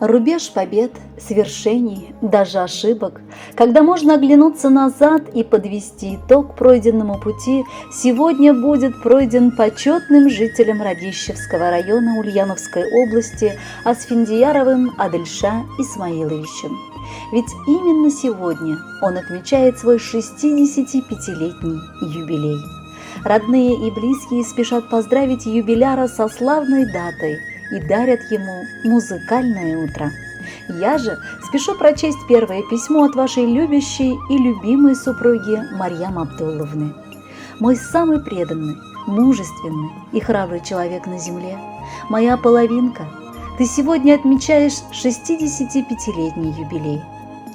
Рубеж побед, свершений, даже ошибок, когда можно оглянуться назад и подвести итог пройденному пути, сегодня будет пройден почетным жителем Радищевского района Ульяновской области Асфендияровым Адельша Исмаиловичем. Ведь именно сегодня он отмечает свой 65-летний юбилей. Родные и близкие спешат поздравить юбиляра со славной датой и дарят ему музыкальное утро. Я же спешу прочесть первое письмо от вашей любящей и любимой супруги Марьям Абдулловны. Мой самый преданный, мужественный и храбрый человек на земле, моя половинка, ты сегодня отмечаешь 65-летний юбилей.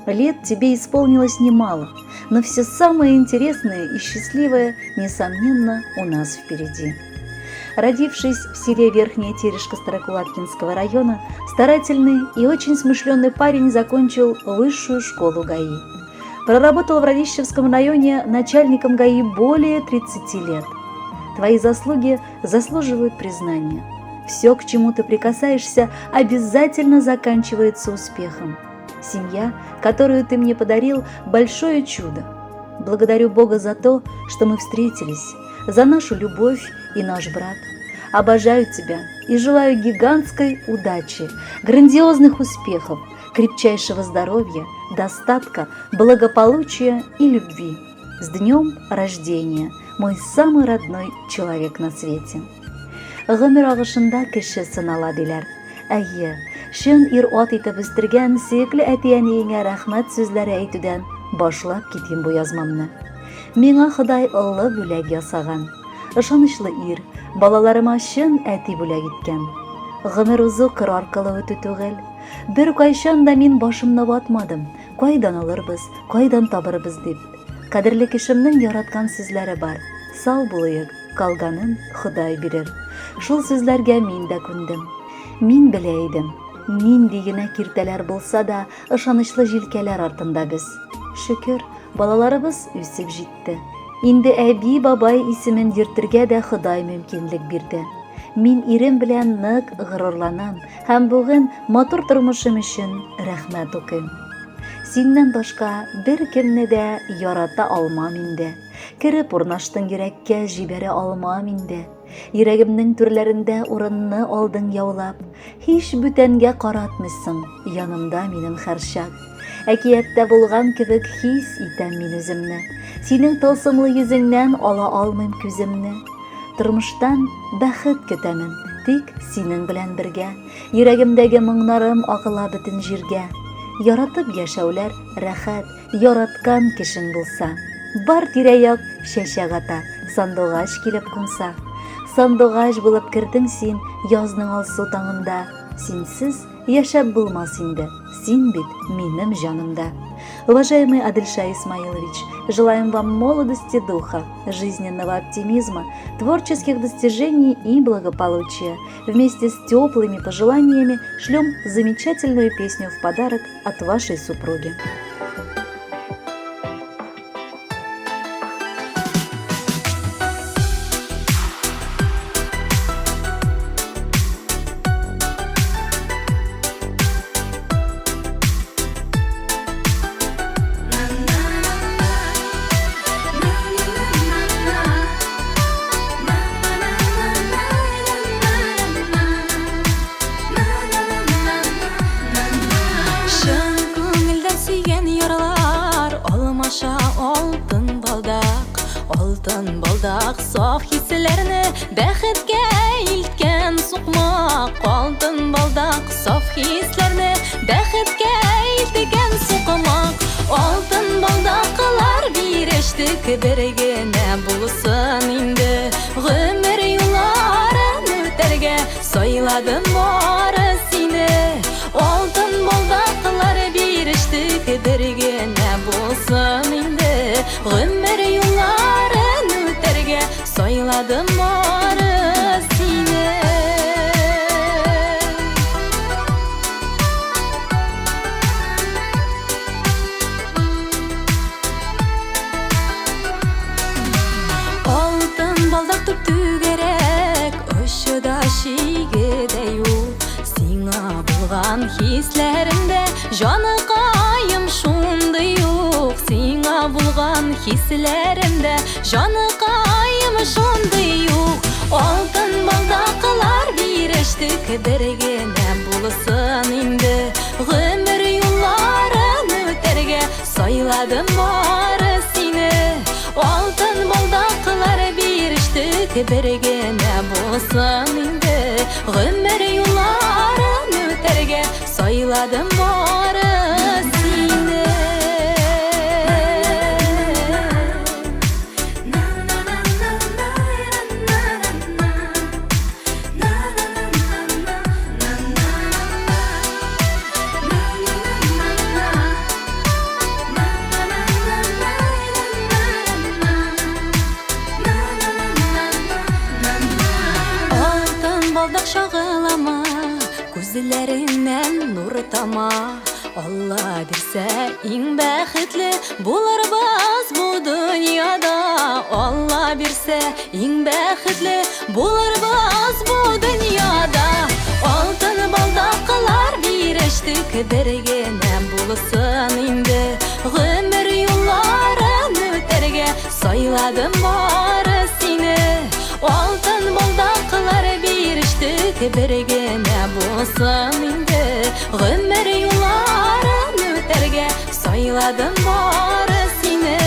Лет тебе исполнилось немало, но все самое интересное и счастливое, несомненно, у нас впереди. Родившись в селе Верхняя Терешка Старокулаткинского района, старательный и очень смышленый парень закончил высшую школу ГАИ. Проработал в Радищевском районе начальником ГАИ более 30 лет. Твои заслуги заслуживают признания. Все, к чему ты прикасаешься, обязательно заканчивается успехом. Семья, которую ты мне подарил, большое чудо. Благодарю Бога за то, что мы встретились, за нашу любовь и наш брак. Обожаю тебя и желаю гигантской удачи, грандиозных успехов, крепчайшего здоровья, достатка, благополучия и любви. С днем рождения, мой самый родной человек на свете. Гомер агышында кеше сынала диләр. Әйе, шын ир-ат итеп үстергән сөекле әтиәниеңә рәхмәт сүзләре әйтүдән башлап китим бу язмамны. Миңа Ходай олы бүләк ясаган. Ышанычлы ир, балаларыма шын әти бүләк иткән. Гомер узу кыр аркылы үтү түгел. Бер кайчан да мин башымны ватмадым. Кайдан алырбыз, кайдан табырбыз дип. Кадерле кешемнең яраткан сүзләре бар. Сау булыйк, калганын Ходай бирер. Шул сүзләргә мин дә күндем. Мин белә идем, нинди генә киртәләр булса да, ышанычлы җилкәләр артында без. Шөкер, балаларыбыз үсеп җитте. Инде әби бабай исемен йөртергә дә Ходай мөмкинлек бирде. Мин ирем белән нык горурланам һәм бүген матур тормышым өчен рәхмәт укыйм. Синнән башка бер кемне дә ярата алмам инде. Кереп урнаштың йөрәккә җибәрә алмам инде. Йөрәгемнең түрләрендә урынны алдың яулап, һич бүтәнгә каратмыйсың янымда минем һәрчак. Әкияттә булган кебек хис итәм мин үземне. Синең тылсымлы йөзеңнән ала алмыйм күземне. Тормыштан бәхет көтәмен, тик синең белән бергә. Йөрәгемдәге моңнарым агыла бөтен җиргә. Яратып яшәүләр рәхәт, яраткан кешең булса. Бар тирә-як чәчәк ата, сандугач килеп кунса. Сандугач булып кердең син язның алсу таңында. Синсез яшәп булмас инде, син бит минем җанымда. Уважаемый Адельша Исмаилович, желаем вам молодости духа, жизненного оптимизма, творческих достижений и благополучия. Вместе с теплыми пожеланиями шлем замечательную песню в подарок от вашей супруги. Алтын балдак саф хисләрне бәхеткә илткән сукмак. Алтын балдак саф хисләрне бәхеткә илткән сукмак. Алтын балдаклар бирештек бер генә булсын инде. Гомер юлларын үтәргә сайладым бары сине. Алтын балдаклар бирештек бер генә булсын инде. Гомер юлларын үтәргә сайладым бары сине. Алтын балдак түгәрәк, очыда шигедә юк. Сиңа булган хисләремдә җаныкаем шундый юк. Сиңа булган хисләремдә җаныкаем шундый юк. Алтын балдаклар бирештек бер генә булсын инде. Гомер юлларын үтәргә сайладым бары сине. Алтын балдаклар бирештек бер генә булсын инде. Гомер юлларын үтәргә сайладым бары сине. Балдак шагылама, күзләреннән нур тама. Алла бирсә иң бәхетле булырбыз бу дөньяда. Алла бирсә иң бәхетле булырбыз бу дөньяда. Алтын балдаклар бирештек бер генә булсын инде. Гомер юлларын үтәргә сайладым бары сине. Алтын балдаклар бирештек бер генә булсын инде. Гомер юлларын үтәргә сайладым бары сине.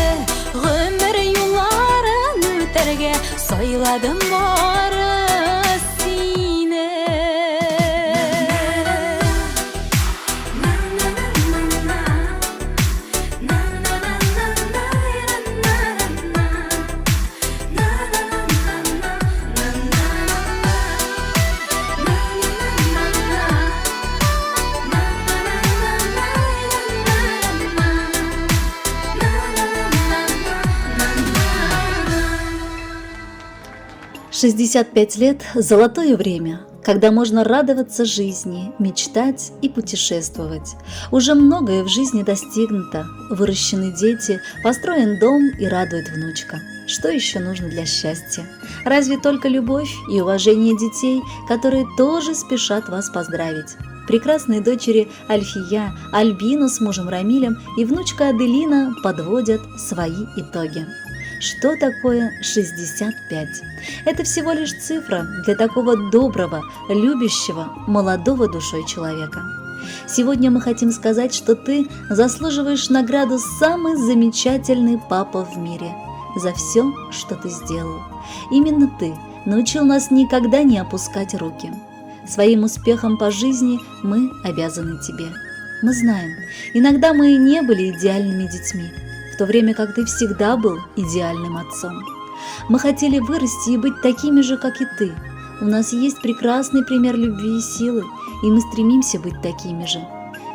Гомер юлларын үтәргә сайладым бары сине. «65 лет – золотое время, когда можно радоваться жизни, мечтать и путешествовать. Уже многое в жизни достигнуто, выращены дети, построен дом и радует внучка. Что еще нужно для счастья? Разве только любовь и уважение детей, которые тоже спешат вас поздравить. Прекрасные дочери Альфия, Альбину с мужем Рамилем и внучка Аделина подводят свои итоги. Что такое 65? Это всего лишь цифра для такого доброго, любящего, молодого душой человека. Сегодня мы хотим сказать, что ты заслуживаешь награду «Самый замечательный папа в мире» за все, что ты сделал. Именно ты научил нас никогда не опускать руки. Своим успехом по жизни мы обязаны тебе. Мы знаем, иногда мы и не были идеальными детьми, в то время как ты всегда был идеальным отцом. Мы хотели вырасти и быть такими же, как и ты. У нас есть прекрасный пример любви и силы, и мы стремимся быть такими же.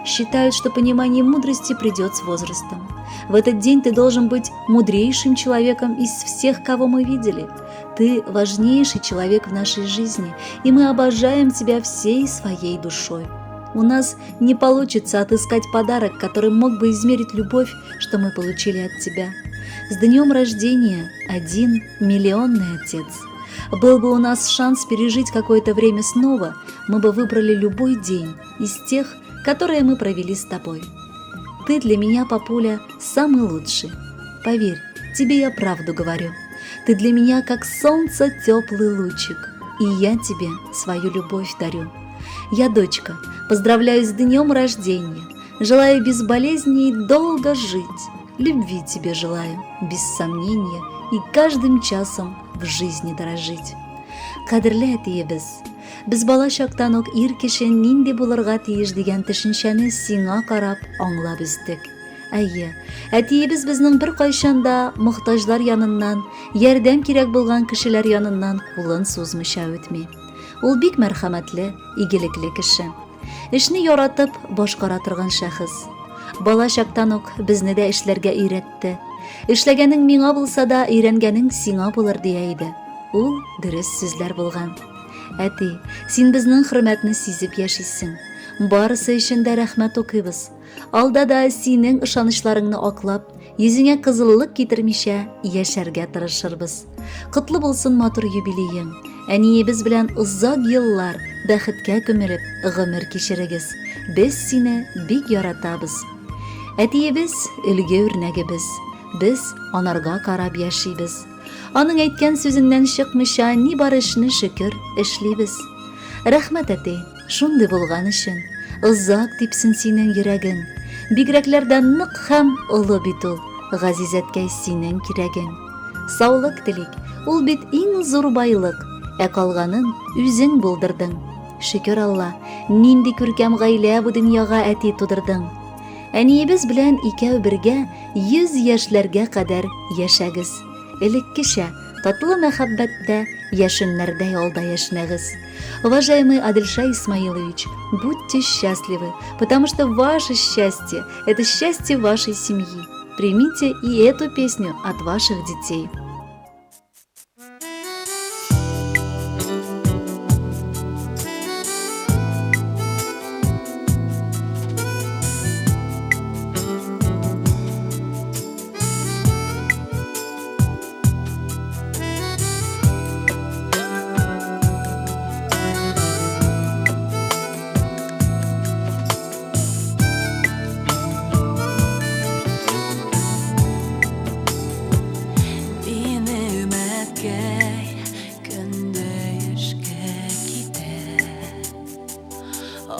Считают, что понимание мудрости придет с возрастом. В этот день ты должен быть мудрейшим человеком из всех, кого мы видели. Ты важнейший человек в нашей жизни, и мы обожаем тебя всей своей душой. У нас не получится отыскать подарок, который мог бы измерить любовь, что мы получили от тебя. С днем рождения, 1 миллионный отец! Был бы у нас шанс пережить какое-то время снова, мы бы выбрали любой день из тех, которые мы провели с тобой. Ты для меня, папуля, самый лучший. Поверь, тебе я правду говорю. Ты для меня как солнце теплый лучик, и я тебе свою любовь дарю. Я, дочка, поздравляю с днем рождения, желаю без болезней долго жить. Любви тебе желаю, без сомнения, и каждым часом в жизни дорожить. Кадірлі әтиебіз, біз бала шақтан ук ир кеше нинди булырга тиеш дигән төшенчәне сиңа карап аңлап үстек. Әйе, әтиебіз безнең бер кайчанда мохтаҗлар яныннан, ярдәм кирәк булган кешеләр яныннан кулын сузмыйча үтми. Ул бик мәрхәмәтле, игелекле кеше. Эшне яратып башкара торган шәхес. Бала чактан ук безне дә эшләргә өйрәтте. Эшләгәнең миңа булса да, өйрәнгәнең сиңа булыр дия иде. Ул дөрес сүзләр булган. Әти, син безнең хөрмәтне сизеп яшисең. Барысы өчен дә рәхмәт укыйбыз. Алда да синең ышанычларыңны аклап, йөзеңә кызыллык китермичә яшәргә тырышырбыз. Котлы булсын матур юбилеең. Әниебез белән озак еллар бәхеткә күмелеп гомер кичерегез. Без сине бик яратабыз. Әтиебез үлге үрнәгебез. Без анарга карап яшибез. Аның әйткән сүзеннән чыкмыйча ни бар эшне шөкер эшлибез. Рәхмәт, әти, шундый булган өчен. Озак типсен синең йөрәгең. Бигрәкләрдән нык һәм олы бит ул. Газизәткәй синең кирәгең. Саулык телик, ул бит иң зур байлык. Калганын үзең булдырдың. Шөкер Алла, нинди күркәм гаилә бу дөньяга әти тудырдың. Әниебез белән икәү бергә 100 яшьләргә кадәр яшәгез. Элеккечә татлы мәхәббәттә, яшеннәрдә алда яшнәгез. Уважаемый Адельша Исмаилович, будьте счастливы, потому что ваше счастье – это счастье вашей семьи. Примите и эту песню от ваших детей.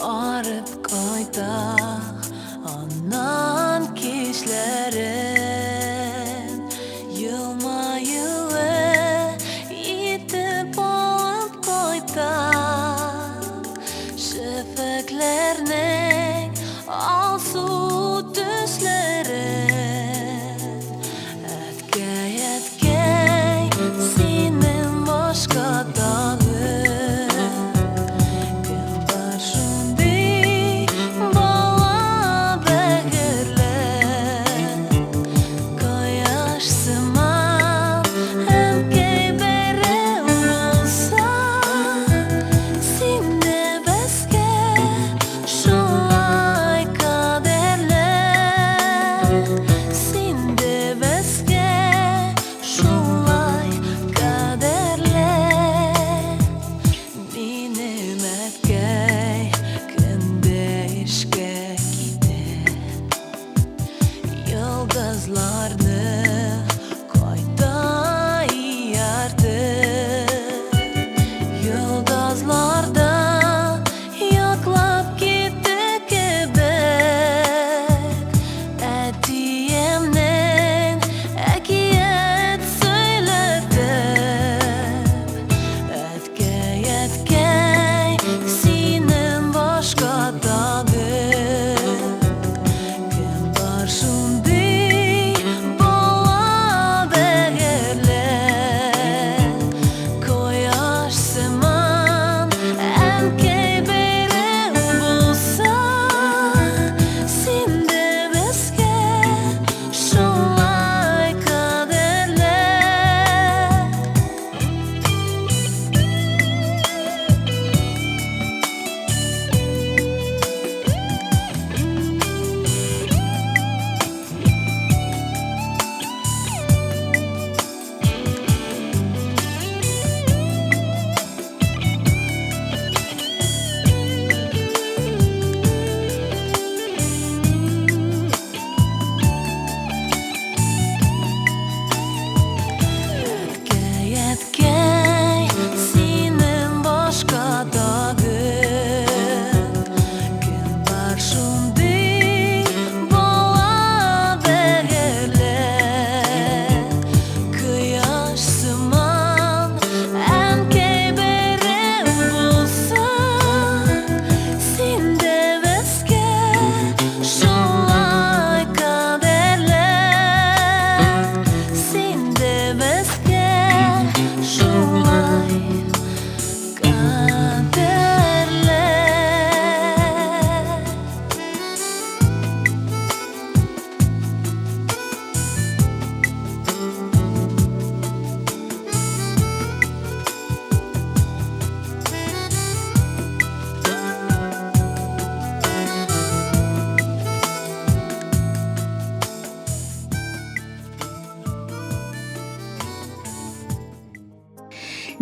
Арып кайта аннан кичләрен елмаюы итеп алып кайта шәфәкләрнең алсу төсләрен әткәй синең башка тагы кем бар шундый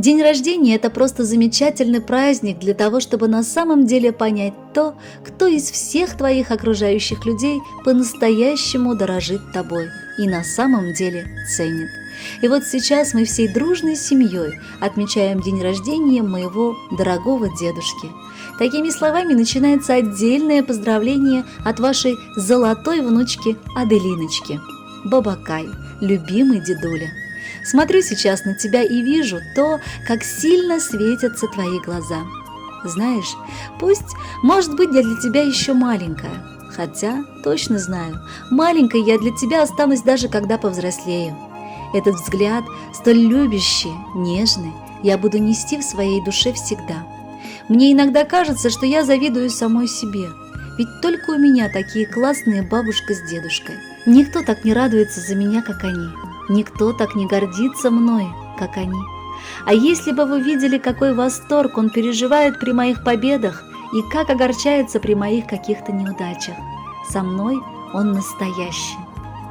День рождения – это просто замечательный праздник для того, чтобы на самом деле понять то, кто из всех твоих окружающих людей по-настоящему дорожит тобой и на самом деле ценит. И вот сейчас мы всей дружной семьей отмечаем день рождения моего дорогого дедушки. Такими словами начинается отдельное поздравление от вашей золотой внучки Аделиночки. Бабакай, любимый дедуля. Смотрю сейчас на тебя и вижу то, как сильно светятся твои глаза. Знаешь, пусть, может быть, я для тебя еще маленькая, хотя точно знаю, маленькой я для тебя останусь даже когда повзрослею. Этот взгляд, столь любящий, нежный, я буду нести в своей душе всегда. Мне иногда кажется, что я завидую самой себе, ведь только у меня такие классные бабушка с дедушкой. Никто так не радуется за меня, как они. Никто так не гордится мной, как они. А если бы вы видели, какой восторг он переживает при моих победах и как огорчается при моих каких-то неудачах. Со мной он настоящий,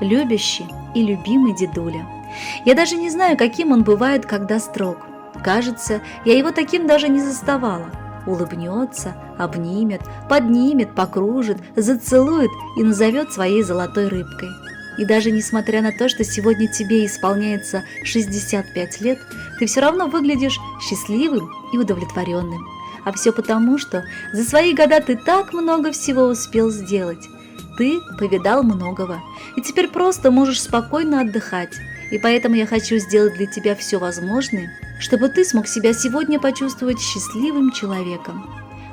любящий и любимый дедуля. Я даже не знаю, каким он бывает, когда строг. Кажется, я его таким даже не заставала. Улыбнется, обнимет, поднимет, покружит, зацелует и назовет своей золотой рыбкой. И даже несмотря на то, что сегодня тебе исполняется 65 лет, ты все равно выглядишь счастливым и удовлетворенным. А все потому, что за свои года ты так много всего успел сделать. Ты повидал многого, и теперь просто можешь спокойно отдыхать. И поэтому я хочу сделать для тебя все возможное, чтобы ты смог себя сегодня почувствовать счастливым человеком.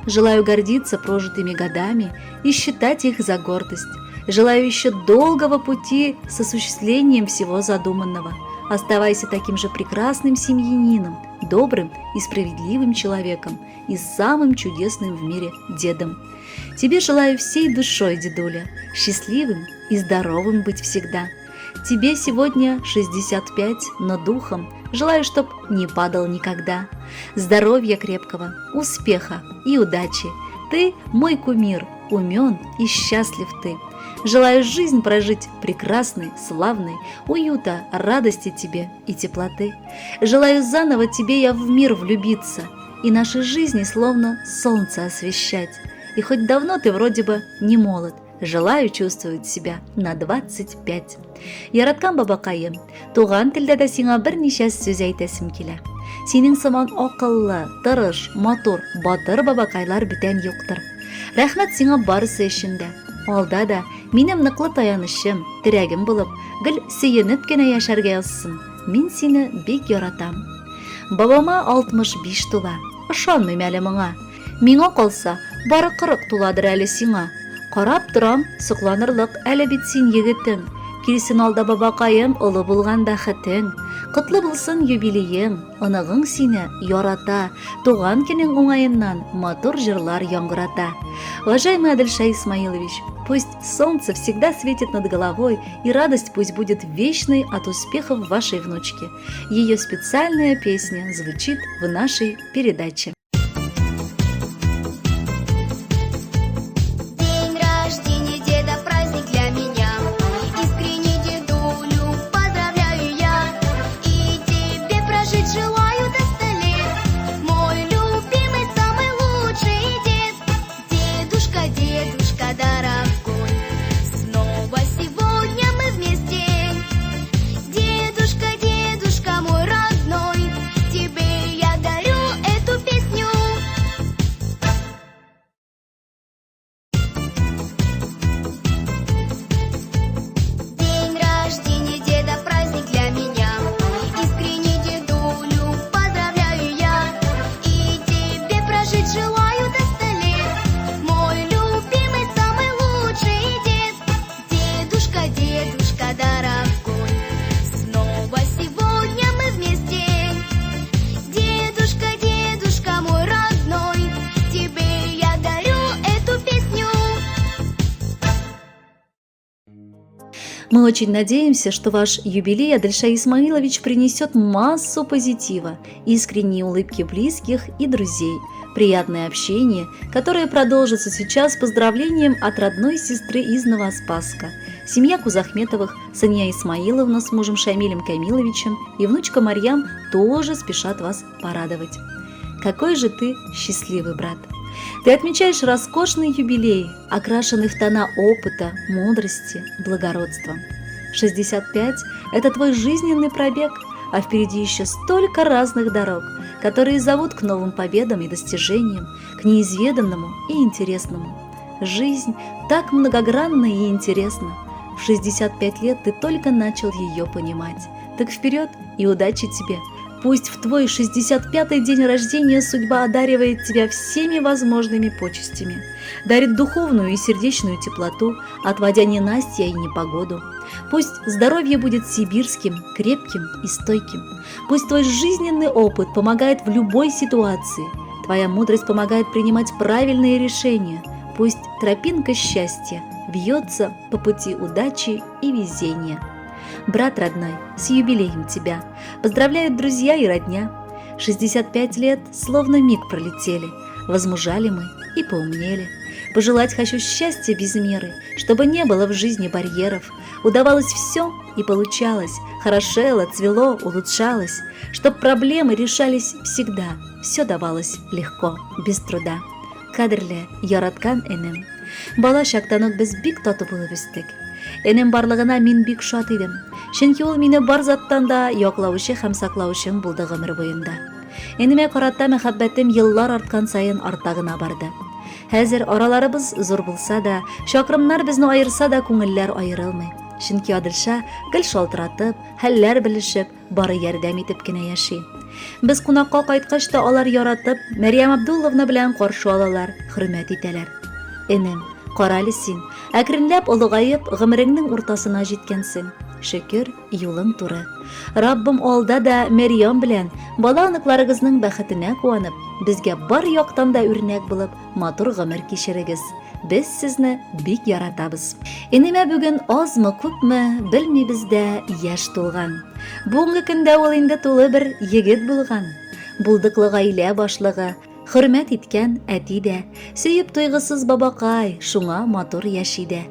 Желаю гордиться прожитыми годами и считать их за гордость. Желаю еще долгого пути с осуществлением всего задуманного. Оставайся таким же прекрасным семьянином, добрым и справедливым человеком и самым чудесным в мире дедом. Тебе желаю всей душой, дедуля, счастливым и здоровым быть всегда. Тебе сегодня 65, но духом желаю, чтоб не падал никогда. Здоровья крепкого, успеха и удачи. Ты мой кумир, умен и счастлив ты. Желаю жизнь прожить прекрасной, славной, уюта, радости тебе и теплоты. Желаю заново тебе я в мир влюбиться и наши жизни словно солнце освещать. И хоть давно ты вроде бы не молод, желаю чувствовать себя на 25. Яраткан бабакайым, туган телдә дә сиңа берничә сүз әйтәсем килә. Синең сыман акыллы, тырыш, матур, батыр бабакайлар бүтән юктыр. Рәхмәт сиңа барысы өчен дә. Алда да минем ныклы таянышым, терәгем булып, гел сөенеп кенә яшәргә язсын. Мин сине бик яратам. Бабама 65 тула. Ышанмыйм әле моңа. Миңа калса, бары 40 туладыр әле сиңа. Карап торам, сокланырлык әле бит син егетең. Килсен алда бабакаем, олы булган бәхетең. Котлы булсын юбилеең, оныгың сине ярата. Туган көнең уңаеннан матур җырлар яңгырата. Уважаемый Адельша Исмаилович, пусть солнце всегда светит над головой, и радость пусть будет вечной от успехов вашей внучки. Ее специальная песня звучит в нашей передаче. Мы очень надеемся, что ваш юбилей, Адельша Исмаилович, принесет массу позитива, искренние улыбки близких и друзей, приятное общение, которое продолжится сейчас с поздравлением от родной сестры из Новоспасска. Семья Кузахметовых, Сания Исмаиловна с мужем Шамилем Камиловичем и внучка Марьям тоже спешат вас порадовать. Какой же ты счастливый, брат! Ты отмечаешь роскошный юбилей, окрашенный в тона опыта, мудрости, благородства. 65 – это твой жизненный пробег, а впереди еще столько разных дорог, которые зовут к новым победам и достижениям, к неизведанному и интересному. Жизнь так многогранна и интересна. В 65 лет ты только начал ее понимать. Так вперед и удачи тебе! Пусть в твой 65-й день рождения судьба одаривает тебя всеми возможными почестями, дарит духовную и сердечную теплоту, отводя ненастья и непогоду. Пусть здоровье будет сибирским, крепким и стойким. Пусть твой жизненный опыт помогает в любой ситуации. Твоя мудрость помогает принимать правильные решения. Пусть тропинка счастья вьется по пути удачи и везения. Брат родной, с юбилеем тебя! Поздравляют друзья и родня. 65 лет словно миг пролетели. Возмужали мы и поумнели. Пожелать хочу счастья без меры, чтобы не было в жизни барьеров. Удавалось все и получалось, хорошело, цвело, улучшалось. Чтоб проблемы решались всегда, все давалось легко, без труда. Кадірлі, яраткан энем. Бала шақтан ук біз бик тату болып өстік. Энем барлығына мин бик шат едім. Чөнки ул мине бар заттан да яклаучы һәм саклаучым булды гомер буенда. Энемә карата мәхәббәтем еллар арткан сайын арта гына барды. Хәзер араларыбыз зур булса да, чакрымнар безне айырса да күңелләр аерылмый. Чөнки Адилша гел шалтыратып, хәлләр белешеп, бары ярдәм итеп кенә яши. Без кунакка кайткач та алар яратып, Мәрьям Абдулловна белән каршы алалар, хөрмәт итәләр. Энем, каралы син, әкренләп олыгайып, гомереңнең уртасына җиткәнсең. Шөкер, юлың туры. Раббым алда да Мәрьям белән бала аныкларыгызның бәхетенә куанып, безгә бар яктан да үрнәк булып, матур гомер кичерегез. Без сезне бик яратабыз. Энемә бүген азмы, күпме, белмибез дә яшь тулган. Бүгенге көндә ул инде тулы бер егет булган. Булдыклы гаилә башлыгы, хөрмәт иткән әти дә, сөеп туйгысыз бабакай, шуңа матур яши дә.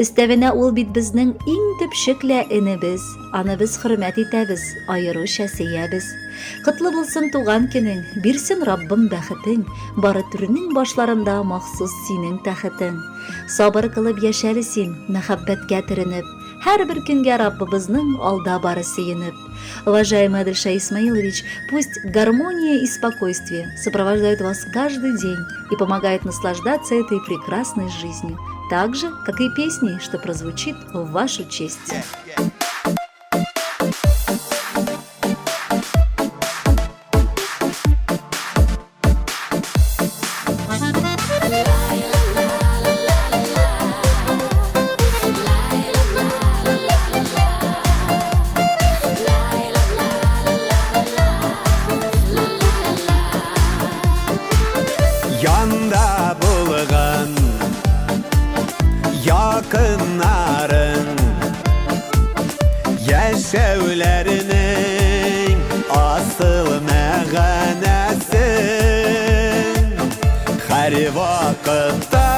Өстәвенә ул бит безнең иң төпчекле энебез, аны без хөрмәт итәбез, аеруча сөябез. Котлы булсын туган көнең, бирсен Раббым бәхетең, бары түренең башларында махсус синең тәхетең. Сабыр кылып яшәре син, мәхәббәткә төренеп, һәрбер көнгә Раббыбызның алда бары сөенеп. Уважаемый Адильша Исмаилович, пусть гармония и спокойствие сопровождают вас каждый день и помогают наслаждаться этой прекрасной жизнью, так же, как и песней, что прозвучит в вашу честь. Yanda bulgan yakınların yaşevlerinin asıl məğənəsi her vakitte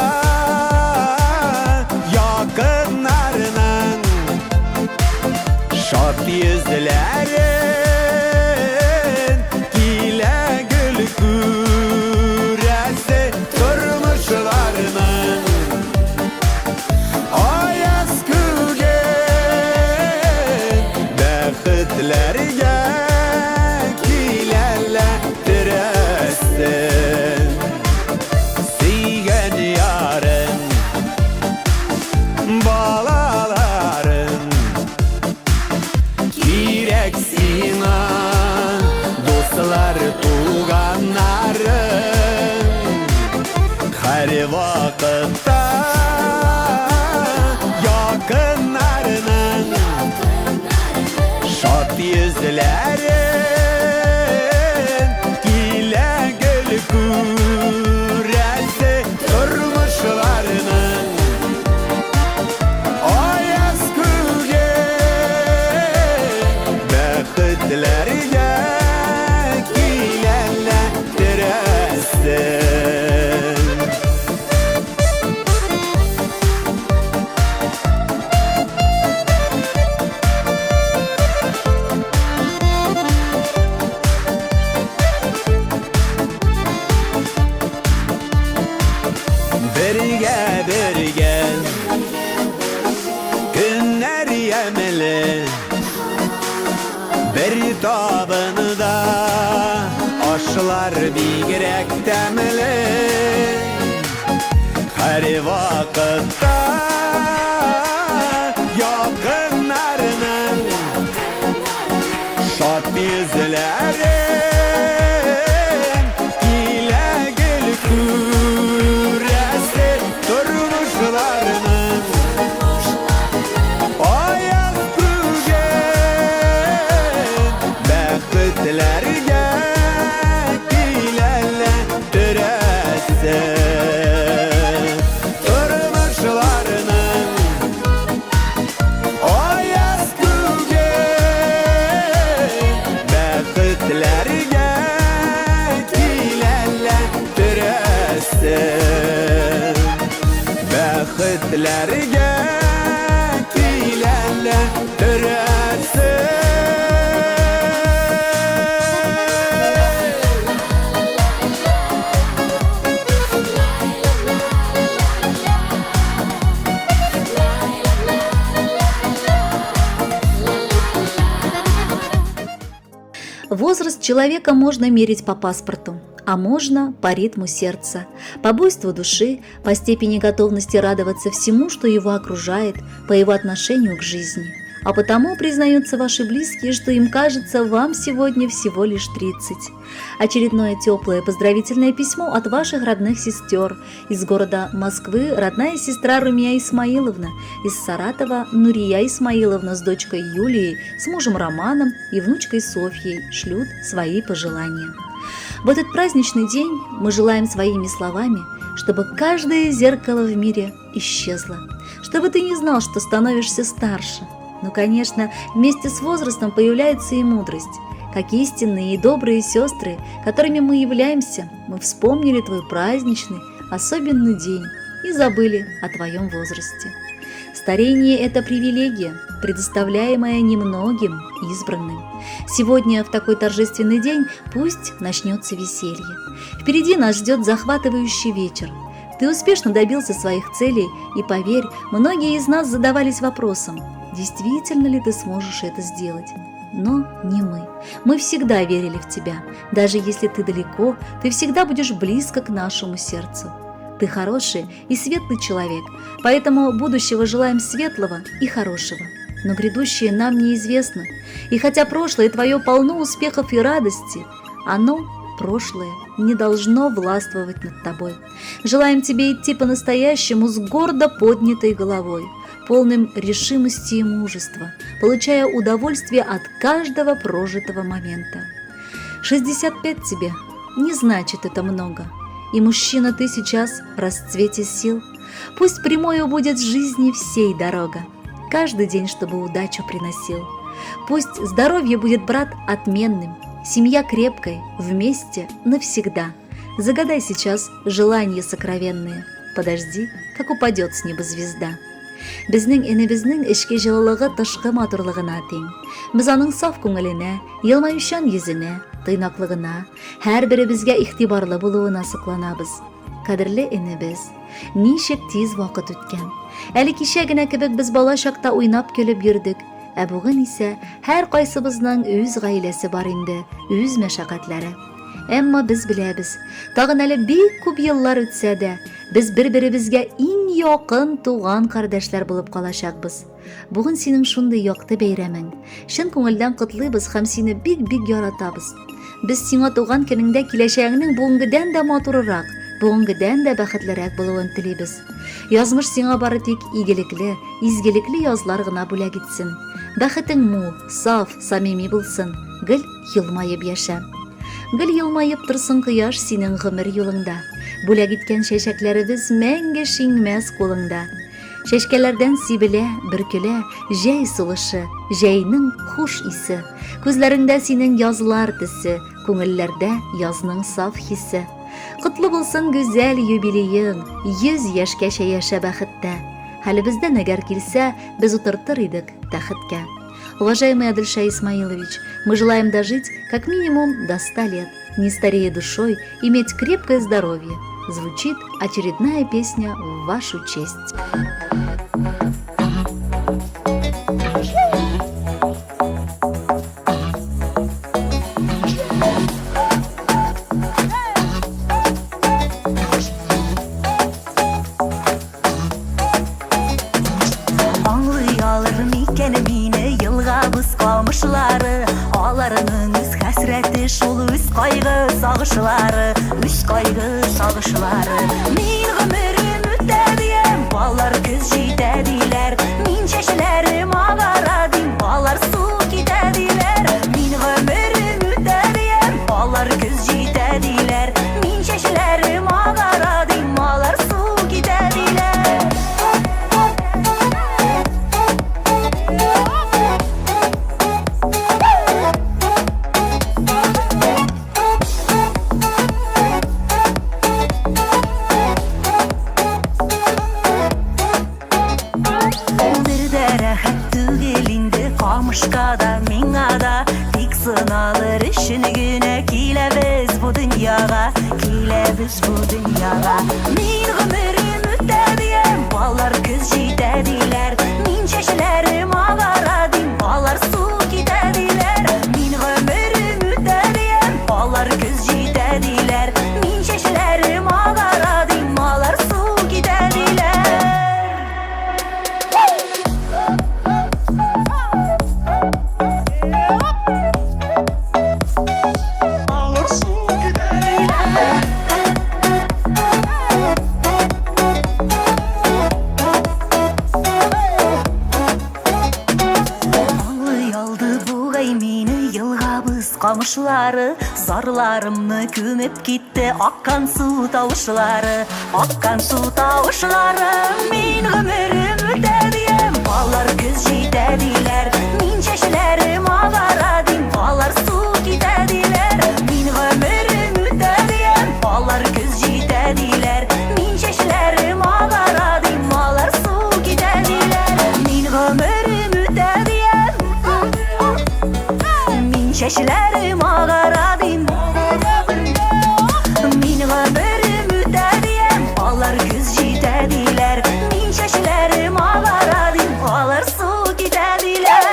yakınlarının şad yüzlerin ile gül turmuşlarının ayaz gügen bəxtlərə kilərlədirəsin. Siyən yarın balaların kirək sina dostlar tuğanların her vakitte yakınlarının şad yüzlerin ile gül küresi turmuşlarının ayaz gügen bəxtlərə kilərlədirəsin. birge günler yemeli bir tabında aşılar bigrek temeli her vakitte yakınlarının şat yüzleri Bäxtlerge kilerle törersin Возраст человека можно мерить по паспорту, а можно по ритму сердца, по буйству души, по степени готовности радоваться всему, что его окружает, по его отношению к жизни. А потому признаются ваши близкие, что им кажется, вам сегодня всего лишь 30. Очередное теплое поздравительное письмо от ваших родных сестер. Из города Москвы родная сестра Румия Исмаиловна, из Саратова Нурия Исмаиловна с дочкой Юлией, с мужем Романом и внучкой Софьей шлют свои пожелания. В этот праздничный день мы желаем своими словами, чтобы каждое зеркало в мире исчезло, чтобы ты не знал, что становишься старше. Но, конечно, вместе с возрастом появляется и мудрость. Как истинные и добрые сестры, которыми мы являемся, мы вспомнили твой праздничный, особенный день и забыли о твоем возрасте. Старение – это привилегия, предоставляемая немногим избранным. Сегодня, в такой торжественный день, пусть начнется веселье. Впереди нас ждет захватывающий вечер. Ты успешно добился своих целей, и поверь, многие из нас задавались вопросом, действительно ли ты сможешь это сделать? Но не мы. Мы всегда верили в тебя. Даже если ты далеко, ты всегда будешь близко к нашему сердцу. Ты хороший и светлый человек, поэтому будущего желаем светлого и хорошего. Но грядущее нам неизвестно. И хотя прошлое твое полно успехов и радости, оно, прошлое, не должно властвовать над тобой. Желаем тебе идти по-настоящему с гордо поднятой головой, полным решимости и мужества, получая удовольствие от каждого прожитого момента. 65 тебе не значит это много, и мужчина ты сейчас в расцвете сил. Пусть прямою будет жизни всей дорога, каждый день, чтобы удачу приносил. Пусть здоровье будет, брат, отменным, семья крепкой, вместе навсегда. Загадай сейчас желания сокровенные, подожди, как упадет с неба звезда. Безнең инебезнең эшке җылылыгы тышкы матурлыгына тең. Без аның саф күңеленә, елмаючан йөзенә, тыйнаклыгына, һәрберебезгә игътибарлы булуына сокланабыз. Кадерле инебез, ничек тиз вакыт үткән. Әле кичә генә кебек без бала чакта уйнап көлеп йөрдек, ә бүген исә һәр кайсыбызның үз гаиләсе бар инде, үз мәшәкатьләре. Әмма без беләбез, тагын әле бик күп еллар үтсә дә, без бер-беребезгә иң якын туган кардәшләр булып калачакбыз. Бүген синең шундый якты бәйрәмең. Чын күңелдән котлыйбыз һәм сине бик яратабыз. Без сиңа туган көнеңдә киләчәгеңнең бүгенгедән дә матурырак, бүгенгедән дә бәхетлерәк булуын телибез. Язмыш сиңа бары тик игелекле, изгелекле язлар гына бүләк итсен. Бәхетең мул, саф, самими булсын. Гел елмаеп яшә. Гел елмаеп торсын кояш синең гомер юлыңда. Бүләк иткән чәчәкләребез мәңге шиңмәс кулыңда. Чәчкәләрдән сибелә, бөркелә, җәй сулышы, җәйнең хуш исе. Күзләреңдә синең язлар төсе, күңелләрдә язның саф хисе. Котлы булсын гүзәл юбилеең, 100 яшькәчә яшә бәхеттә. Хәле бездән әгәр килсә, без утыртыр идек тәхеткә. Уважаемый Адельша Исмаилович, мы желаем дожить как минимум до 100 лет, не старея душой, иметь крепкое здоровье, звучит очередная песня в вашу честь. Аларының үз хәсрәте шул үз кайгы сагышлары, үз кайгы сагышлары. Мин гомерем үтә дигән, балар көз җитә диләр. Мин чәчләрем агара дим, балар су китә диләр. Мин гомерем үтә дигән, балар көз җитә диләр. Мин чәчләрем агара дим, балар су китә диләр. Камышкада миңа да тик сыналыр өчен генә киләбез бу дөньяга, киләбез бу дөньяга. Мин гомерем үтә дигән, балар көз җитә диләр. Мин чәчләрем агара дим, балар су китә диләр. Мин гомерем үтә дигән, балар көз җитә диләр. Мин чәчләрем агара дим, балар су китә диләр. Камышлары, зарларымны күмеп китте аккан су тавышлары, аккан су тавышлары. Мин гомерем үтә дигән, балар көз җитә диләр. Мин чәчләрем агара дим, балар су китә диләр. Мин гомерем үтә дигән, балар көз җитә диләр. Мин чәчләрем агара дим, балар су китә диләр. Мин гомерем үтә дигән, мин чәчләрем агара дим. Мин гомерем үтә дигән, балар көз җитә диләр. Мин чәчләрем агара дим, балар су китә диләр.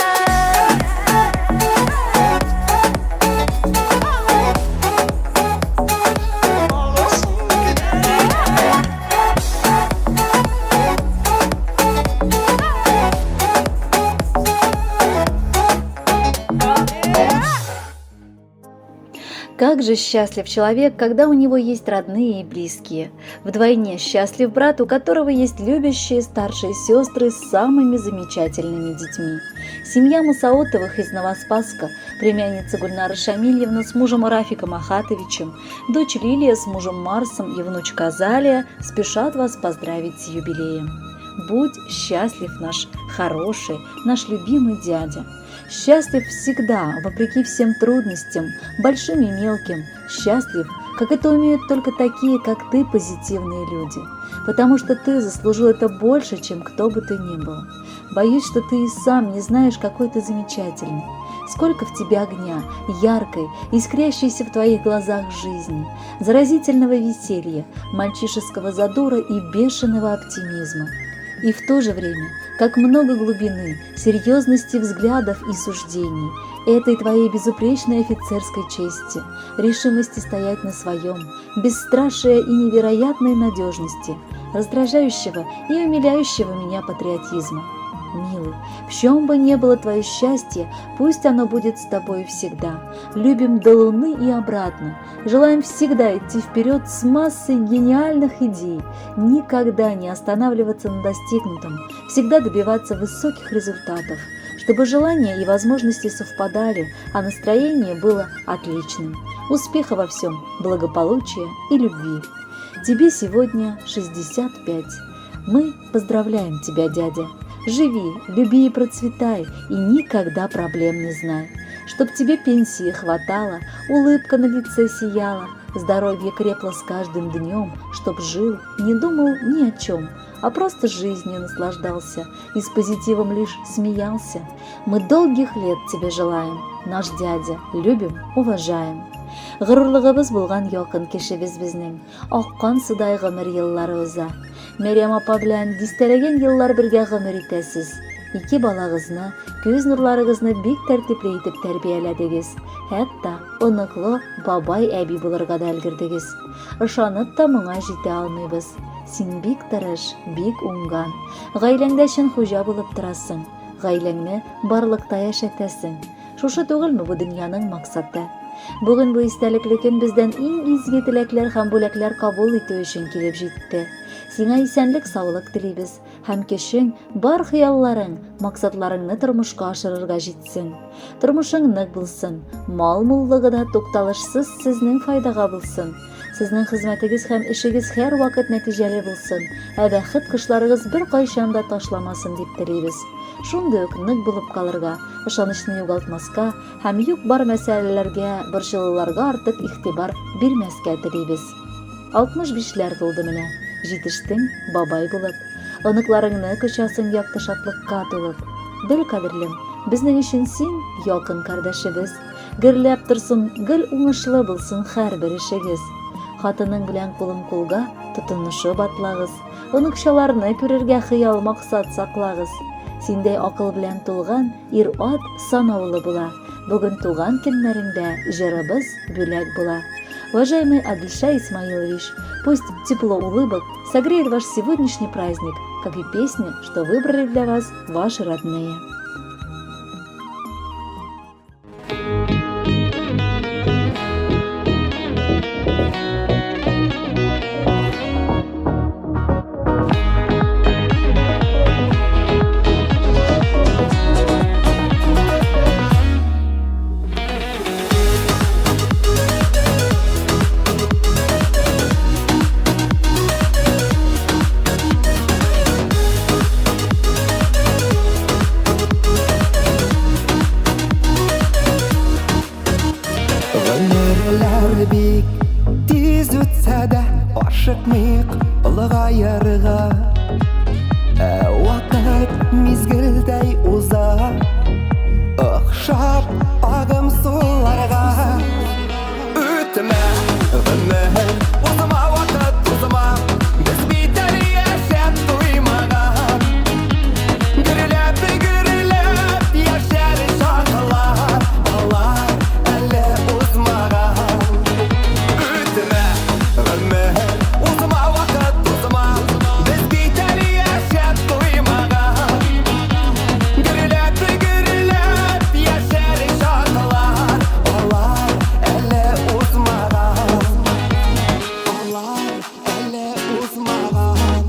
Как же счастлив человек, когда у него есть родные и близкие. Вдвойне счастлив брат, у которого есть любящие старшие сестры с самыми замечательными детьми. Семья Мусаотовых из Новоспасска, племянница Гульнара Шамильевна с мужем Рафиком Ахатовичем, дочь Лилия с мужем Марсом и внучка Азалия спешат вас поздравить с юбилеем. Будь счастлив, наш хороший, наш любимый дядя. Счастлив всегда, вопреки всем трудностям, большим и мелким. Счастлив, как это умеют только такие, как ты, позитивные люди. Потому что ты заслужил это больше, чем кто бы ты ни был. Боюсь, что ты и сам не знаешь, какой ты замечательный. Сколько в тебе огня, яркой, искрящейся в твоих глазах жизни, заразительного веселья, мальчишеского задора и бешеного оптимизма. И в то же время, как много глубины, серьезности взглядов и суждений, этой твоей безупречной офицерской чести, решимости стоять на своем, бесстрашия и невероятной надежности, раздражающего и умиляющего меня патриотизма. Милый, в чем бы ни было твое счастье, пусть оно будет с тобой всегда. Любим до луны и обратно. Желаем всегда идти вперед с массой гениальных идей, никогда не останавливаться на достигнутом, всегда добиваться высоких результатов, чтобы желания и возможности совпадали, а настроение было отличным. Успеха во всем, благополучия и любви. Тебе сегодня 65. Мы поздравляем тебя, дядя. Живи, люби и процветай, и никогда проблем не знай. Чтоб тебе пенсии хватало, улыбка на лице сияла, здоровье крепло с каждым днем, чтоб жил, не думал ни о чем, а просто жизнью наслаждался и с позитивом лишь смеялся. Мы долгих лет тебе желаем, наш дядя, любим, уважаем. Горурлыгыбыз булган якын кешебез безнең. Аккан судай гомер еллары уза. Мәрьям апа белән дистәләгән еллар бергә гомер итәсез. 2 балагызны, күз нурларыгызны бик тәртипле итеп тәрбияләдегез. Хәтта оныклы бабай әби булырга да өлгердегез. Ышанып та моңа җитә алмыйбыз. Син бик тырыш, бик уңган. Гаиләңдә чын хуҗа булып торасың. Гаиләңне барлыкта яшәтәсең. Шушы түгелме бу дөньяның максаты? Бүген бу истәлекле көн бездән иң изге теләкләр һәм бүләкләр кабул итү өчен килеп җитте. Сиңа исәнлек, саулык телибез һәм кешең бар хыялларың, максатларыңны тормышка ашырырга җитсен. Тормышың нык булсын, мал-муллыгы да тукталышсыз сезнең файдага булсын. Сезнең хезмәтегез һәм эшегез һәр вакыт нәтиҗәле булсын, ә бәхет кошларыгыз бер кайчан да ташламасын дип телибез. Шундый ук нык булып калырга, ышанычны югалтмаска һәм юк-бар мәсьәләләргә, борчылуларга артык игътибар бирмәскә телибез. 65ләр тулды менә. Җитештең бабай булып, оныкларыңны көчәсең якты шатлыкка тулып. Дел кадерлем, безнең өчен син якын кардәшебез. Гөрләп торсын, гел уңышлы булсын һәрбер эшегез. Хатының белән кулым-кулга тотынышып атлагыз. Оныкчаларны күрергә хыял максат саклагыз. Синдәй акыл белән тулган ир-ат санаулы була. Бүген туган көннәреңдә җырыбыз бүләк була. Уважаемый Адильша Исмаилович, пусть тепло улыбок согреет ваш сегодняшний праздник, как и песни, что выбрали для вас ваши родные. Гомерләр бик тиз үтсә дә ашыкмыйк олыгаерга. Вакыт мизгелдәй уза, охшап агым суларга. Үтмә гомер, узма вакыт узма, без бит әле яшәп туймаган. Гөрләп яшәр шатлар, алар әле узмаган. Үтмә гомер, узма вакыт узма, без бит әле яшәп туймаган. Гөрләп яшәр шатлар, алар әле узмаган. Алар әле узмаган.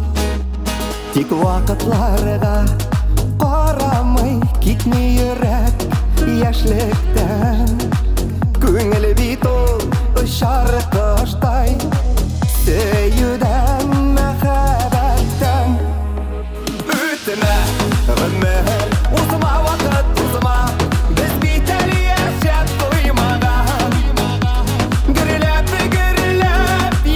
Тик вакытларга карамый китми йөрәк яшьлектән. Күңел бит ул очар коштай, сөюдән, мәхәббәттән. Үтмә гомер, узма вакыт узма, без бит әле яшәп туймаган. Гөрләп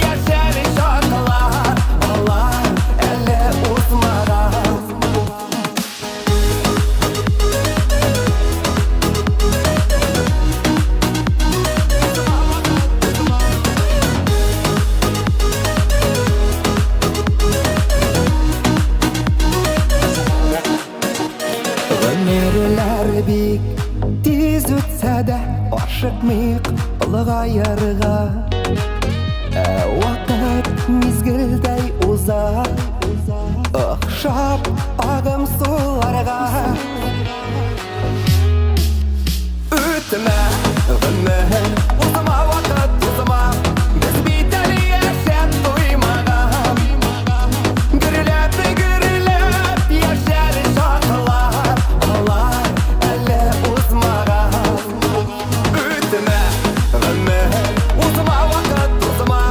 яшәр шатлар, алар әле узмаган. Гомерләр бик тиз үтсә дә ашыкмыйк олыгаерга. Вакыт мизгелдәй уза, охшап агым суларга. Үтмә гомер, узма вакыт узма, без бит әле яшәп туймаган. Гөрләп яшәр шатлар, алар әле узмаган. Үтмә гомер, узма вакыт узма,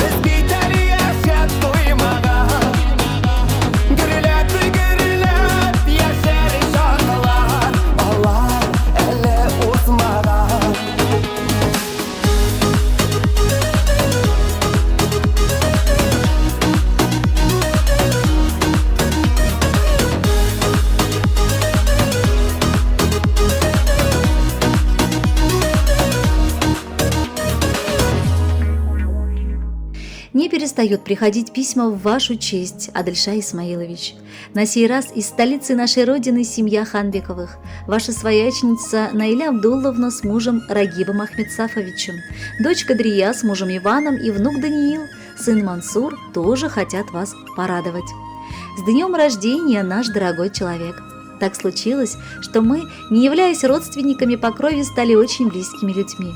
без бит әле яшәп туймаган. Гөрләп яшәр шатлар, алар әле узмаган. перестают приходить письма в вашу честь, Адельша Исмаилович. На сей раз из столицы нашей родины семья Ханбековых, ваша свояченица Наиля Абдулловна с мужем Рагибом Ахмедсафовичем, дочь Кадрия с мужем Иваном и внук Даниил, сын Мансур тоже хотят вас порадовать. С днем рождения, наш дорогой человек! Так случилось, что мы, не являясь родственниками по крови, стали очень близкими людьми.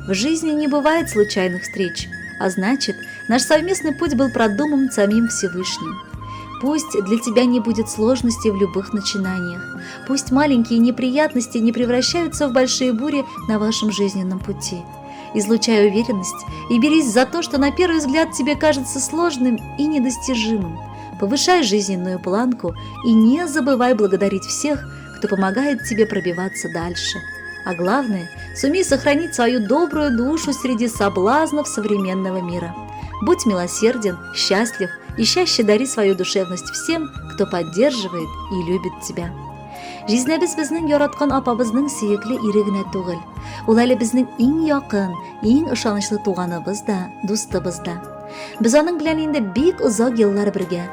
В жизни не бывает случайных встреч, а значит, наш совместный путь был продуман самим Всевышним. Пусть для тебя не будет сложностей в любых начинаниях, пусть маленькие неприятности не превращаются в большие бури на вашем жизненном пути. Излучай уверенность и берись за то, что на первый взгляд тебе кажется сложным и недостижимым. Повышай жизненную планку и не забывай благодарить всех, кто помогает тебе пробиваться дальше. А главное, сумей сохранить свою добрую душу среди соблазнов современного мира. Будь милосерден, счастлив и чаще дари свою душевность всем, кто поддерживает и любит тебя. Жизнебез безнең яраткан апабызның сөекле ире генә түгел. Ул әле безнең иң якын, иң ышанычлы туганыбыз да, дустыбыз да. Без аның белән инде бик озак еллар бергә.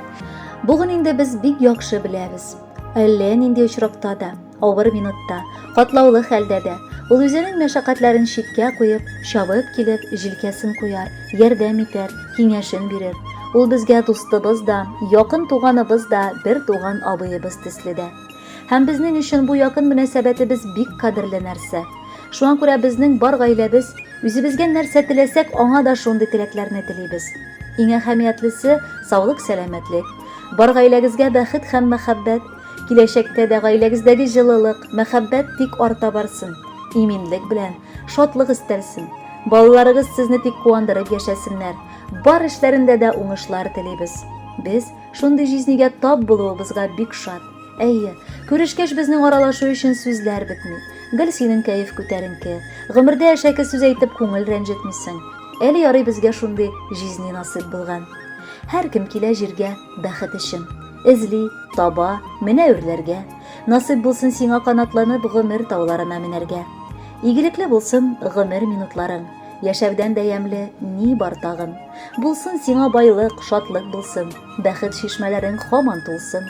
Бүген инде без бик яхшы беләбез. Әллә нинди очракта да, авыр минутта, катлаулы хәлдә дә ул үзенең мәшәкатьләрен читкә куеп, чабып килеп, җилкәсен куяр, ярдәм итәр, киңәшен бирер. Ул безгә дустыбыз да, якын туганыбыз да, бер туган абыебыз төсле дә. Һәм безнең өчен бу якын мөнәсәбәтебез бик кадерле нәрсә. Шуңа күрә безнең бар гаиләбез үзебезгә нәрсә теләсәк, аңа да шундый теләкләрне телибез. Иң әһәмиятлесе саулык, сәламәтлек. Бар гаиләгезгә бәхет һәм мәхәббәт. Киләчәктә дә гаиләгездәге җылылык, мәхәббәт тик арта барсын. Иминлек белән шатлык истәрсен. Балаларыгыз сезне тик куандырып яшәсеннәр. Бар эшләрендә дә уңышлар телибез. Без шундый жизнигә тап булуыбызга бик шат. Әйе, күрешкәч безнең аралашу өчен сүзләр бетми. Гел синең кәеф күтәренке, гомердә әшәке сүз әйтеп күңел рәнҗетмисең. Әле ярый безгә шундый жизни насыйп булган. Һәр кем килә җиргә бәхет өчен. Эзли, таба, менә үрләргә. Насыйп булсын сиңа канатланып гомер тауларына менәргә. Игелекле булсын гомер минутларың. Яшәүдән дә ямьле ни бар тагын. Булсын сиңа байлык, шатлык булсын. Бәхет шишмәләрең һаман тулсын.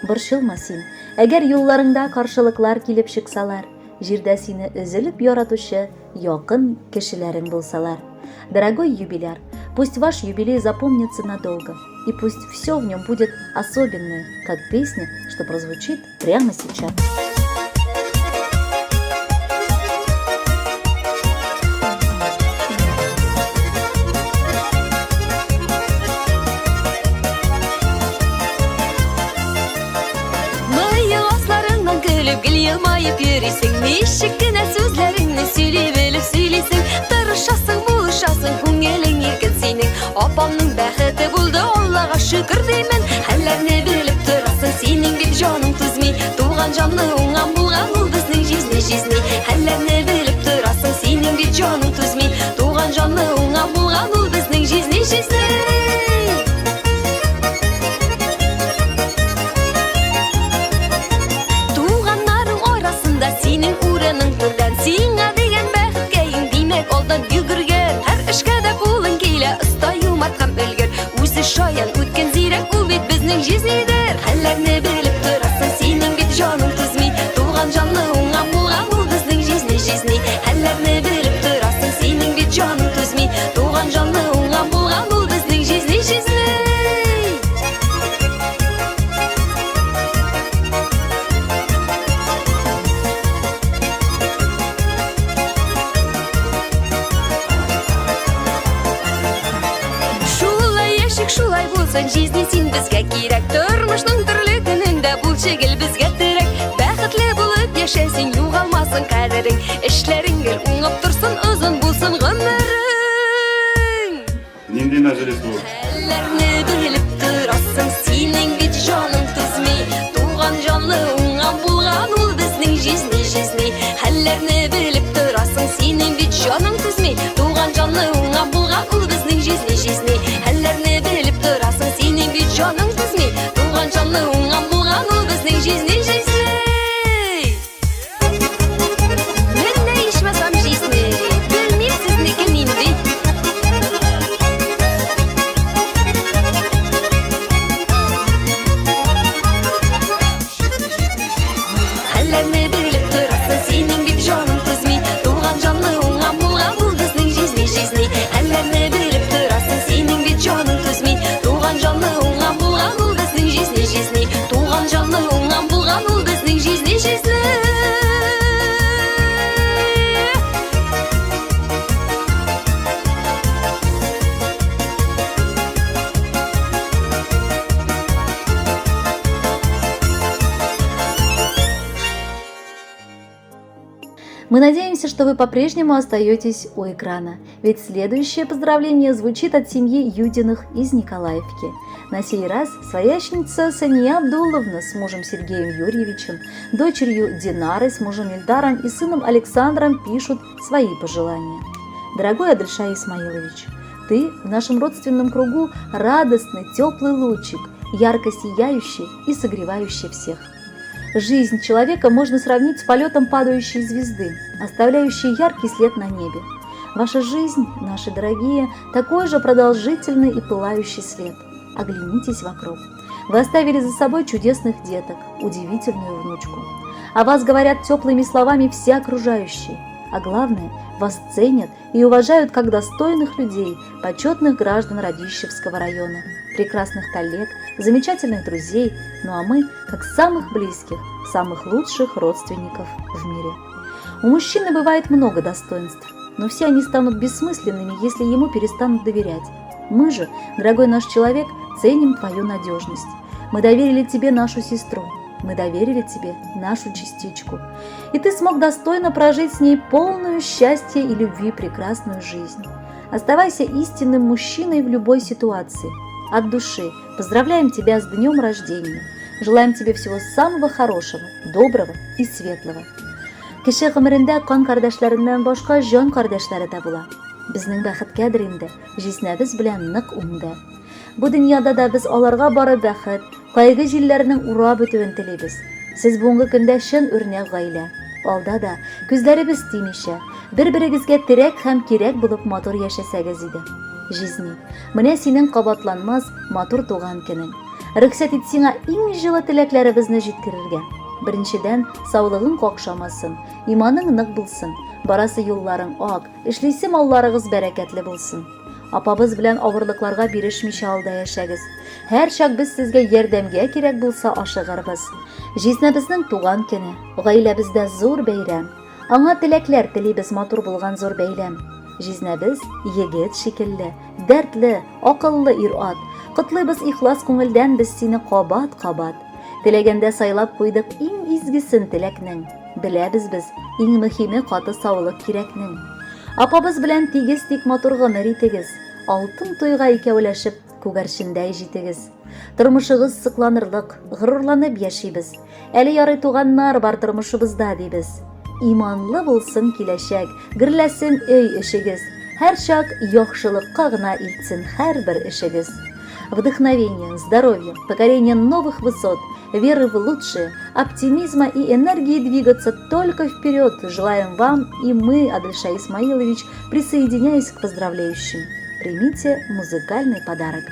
Борчылма син, әгәр юлларыңда каршылыклар килеп чыксалар, җирдә сине өзелеп яратучы якын кешеләрең булсалар. Дорогой юбиляр, пусть ваш юбилей запомнится надолго, и пусть все в нем будет особенное, как песня, что прозвучит прямо сейчас. Гел елмайып йөрисең, ничек кенә сүзләреңне сөйли белеп сөйлисең. Тырышасың, булышасың, күңелең иркен синең. Апамның бәхете булды, Аллага шөкер деймен. Хәлләрне белеп торасың, синең бит җаның түзми. Туган җанны уңган булган ул безнең жизни. Хәлләрне белеп торасың, синең бит җаның түзми. Туган җанны уңган булган ул безнең жизни. Синең урының түрдән сиңа дигән бәхеткә иң димәк алдан йөгергән. Һәр эшкә дә кулың килә, оста юмарт һәм өлгер. Үзе шаян үткән зирәк, ул бит безнең жизнидер. Хәлләрне белеп торасың, синең бит җаның түзми. Туган җанны уңган булган ул безнең жизни. Хәлләрне белеп торасың, синең бит җаның түзми. Туган җанны уңган булган ул безнең жизни. Шулай булсын жизни син безгә кирәк. Тормышның төрле көнендә булчы гел безгә терәк. Бәхетле булып яшәсен, югалмасын кадерең. Эшләрең гел уңып торсын, озын булсын гомерең. Нинди мәҗлес бу? Хәлләрне белеп торасың, синең бит җаның түзми. Туган җанлы уңган булган ул безнең жизни. Хәлләрне белеп торасың, синең бит җаның түзми. Туган җанлы уңган булган ул безнең жизни. Хәлләрне белеп торасың, синең бит җаның түзми. Туган җанлы уңган булган ул безнең жизни. Менә ичмәсәм жизни, белмим сезнеке нинди. Мы надеемся, что вы по-прежнему остаетесь у экрана, ведь следующее поздравление звучит от семьи Юдиных из Николаевки. На сей раз свояченица Сания Абдулловна с мужем Сергеем Юрьевичем, дочерью Динарой с мужем Ильдаром и сыном Александром пишут свои пожелания. Дорогой Адельшай Исмаилович, ты в нашем родственном кругу радостный, теплый лучик, ярко сияющий и согревающий всех. Жизнь человека можно сравнить с полетом падающей звезды, оставляющей яркий след на небе. Ваша жизнь, наши дорогие, такой же продолжительный и пылающий след. Оглянитесь вокруг. Вы оставили за собой чудесных деток, удивительную внучку. О вас говорят теплыми словами все окружающие. А главное, вас ценят и уважают как достойных людей, почетных граждан Радищевского района, прекрасных коллег, замечательных друзей, ну а мы, как самых близких, самых лучших родственников в мире. У мужчины бывает много достоинств, но все они станут бессмысленными, если ему перестанут доверять. Мы же, дорогой наш человек, ценим твою надежность. Мы доверили тебе нашу сестру, мы доверили тебе нашу частичку, и ты смог достойно прожить с ней полную счастья и любви прекрасную жизнь. Оставайся истинным мужчиной в любой ситуации. От души поздравляем тебя с днем рождения. Желаем тебе всего самого хорошего, доброго и светлого. Кеше гомерендә кан кардәшләреннән башка җан кардәшләре дә була. Безнең бәхеткәдер инде, җизнәбез белән нык уңды. Бу дөньяда да без аларга бары бәхет, кайгы җилләренең урап үтүен телибез. Сез бүгенге көндә чын үрнәк гаилә. Алда да күзләребез тимичә, бер-берегезгә терәк һәм кирәк булып матур яшәсәгез иде. Жизни, менә синең кабатланмас матур туган көнең. Рөхсәт ит сиңа иң җылы теләкләребезне җиткерергә. Беренчедән, саулыгың какшамасын, иманың нык булсын, барасы юлларың ак, эшлисе малларыгыз бәрәкәтле булсын. Апабыз белән авырлыкларга бирешмичә алда яшәгез. Һәр чак без сезгә ярдәмгә кирәк булса ашыгырбыз. Җизнәбезнең туган көне, гаиләбездә зур бәйрәм. Аңа теләкләр телибез матур булган зур бәйрәм. Җизнәбез егет шикелле, дәртле, акыллы ир-ат. Котлыйбыз ихлас күңелдән без сине кабат-кабат. Теләгәндә сайлап куйдык иң изгесен теләкнең. Беләбез без, иң мөһиме каты саулык кирәкнең. Апабыз белән тигез тик матур гомер итегез. Алтын туйга икәүләшеп, күгәрчендәй җитегез. Тормышыгыз сыкланырлык, горурланып яшибез. Әле ярый туганнар бар тормышыбызда дибез. Иманлы булсын киләчәк, гөрләсен өй ишегез. Һәр чак яхшылыкка гына илтсен һәрбер эшегез. Вдохновения, здоровья, покорения новых высот, веры в лучшее, оптимизма и энергии двигаться только вперед желаем вам и мы, Адельшай Исмаилович, присоединяясь к поздравляющим. Примите музыкальный подарок.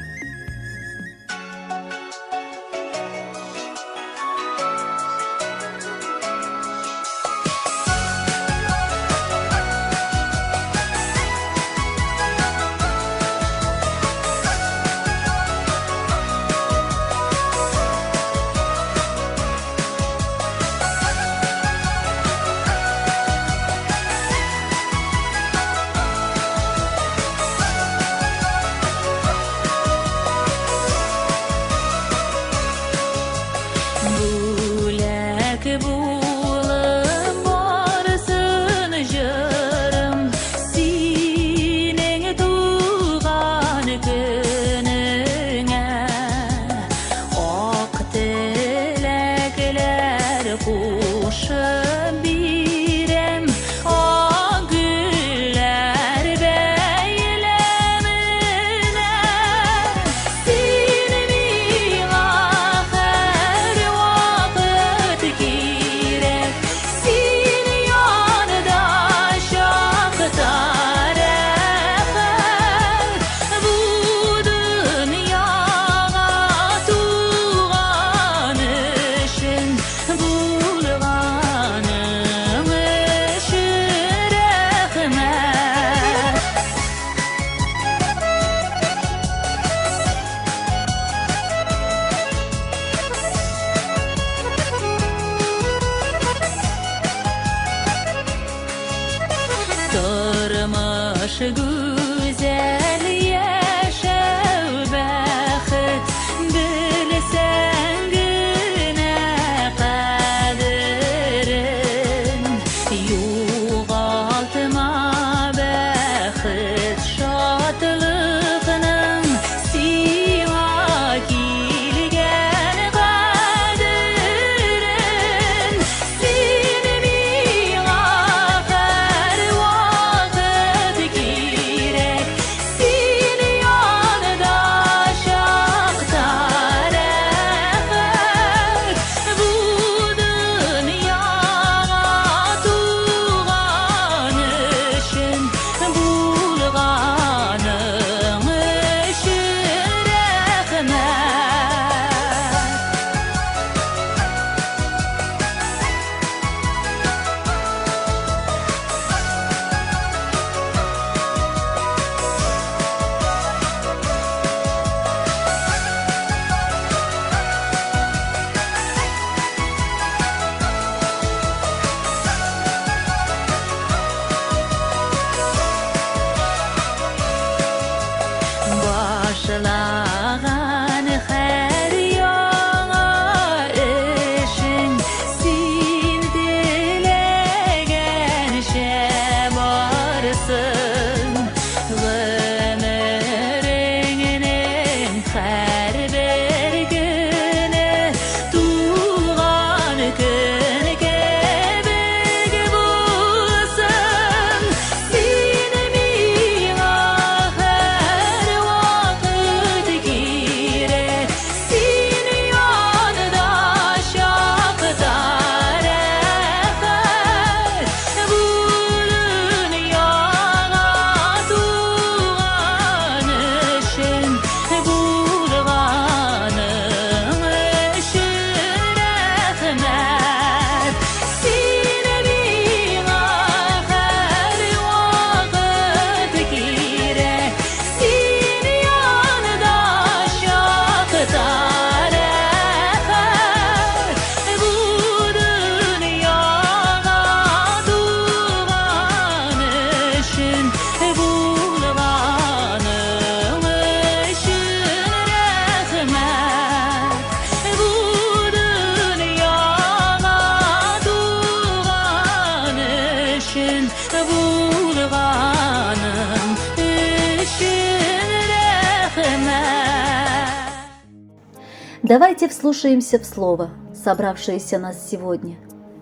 Давайте вслушаемся в слово, собравшееся нас сегодня.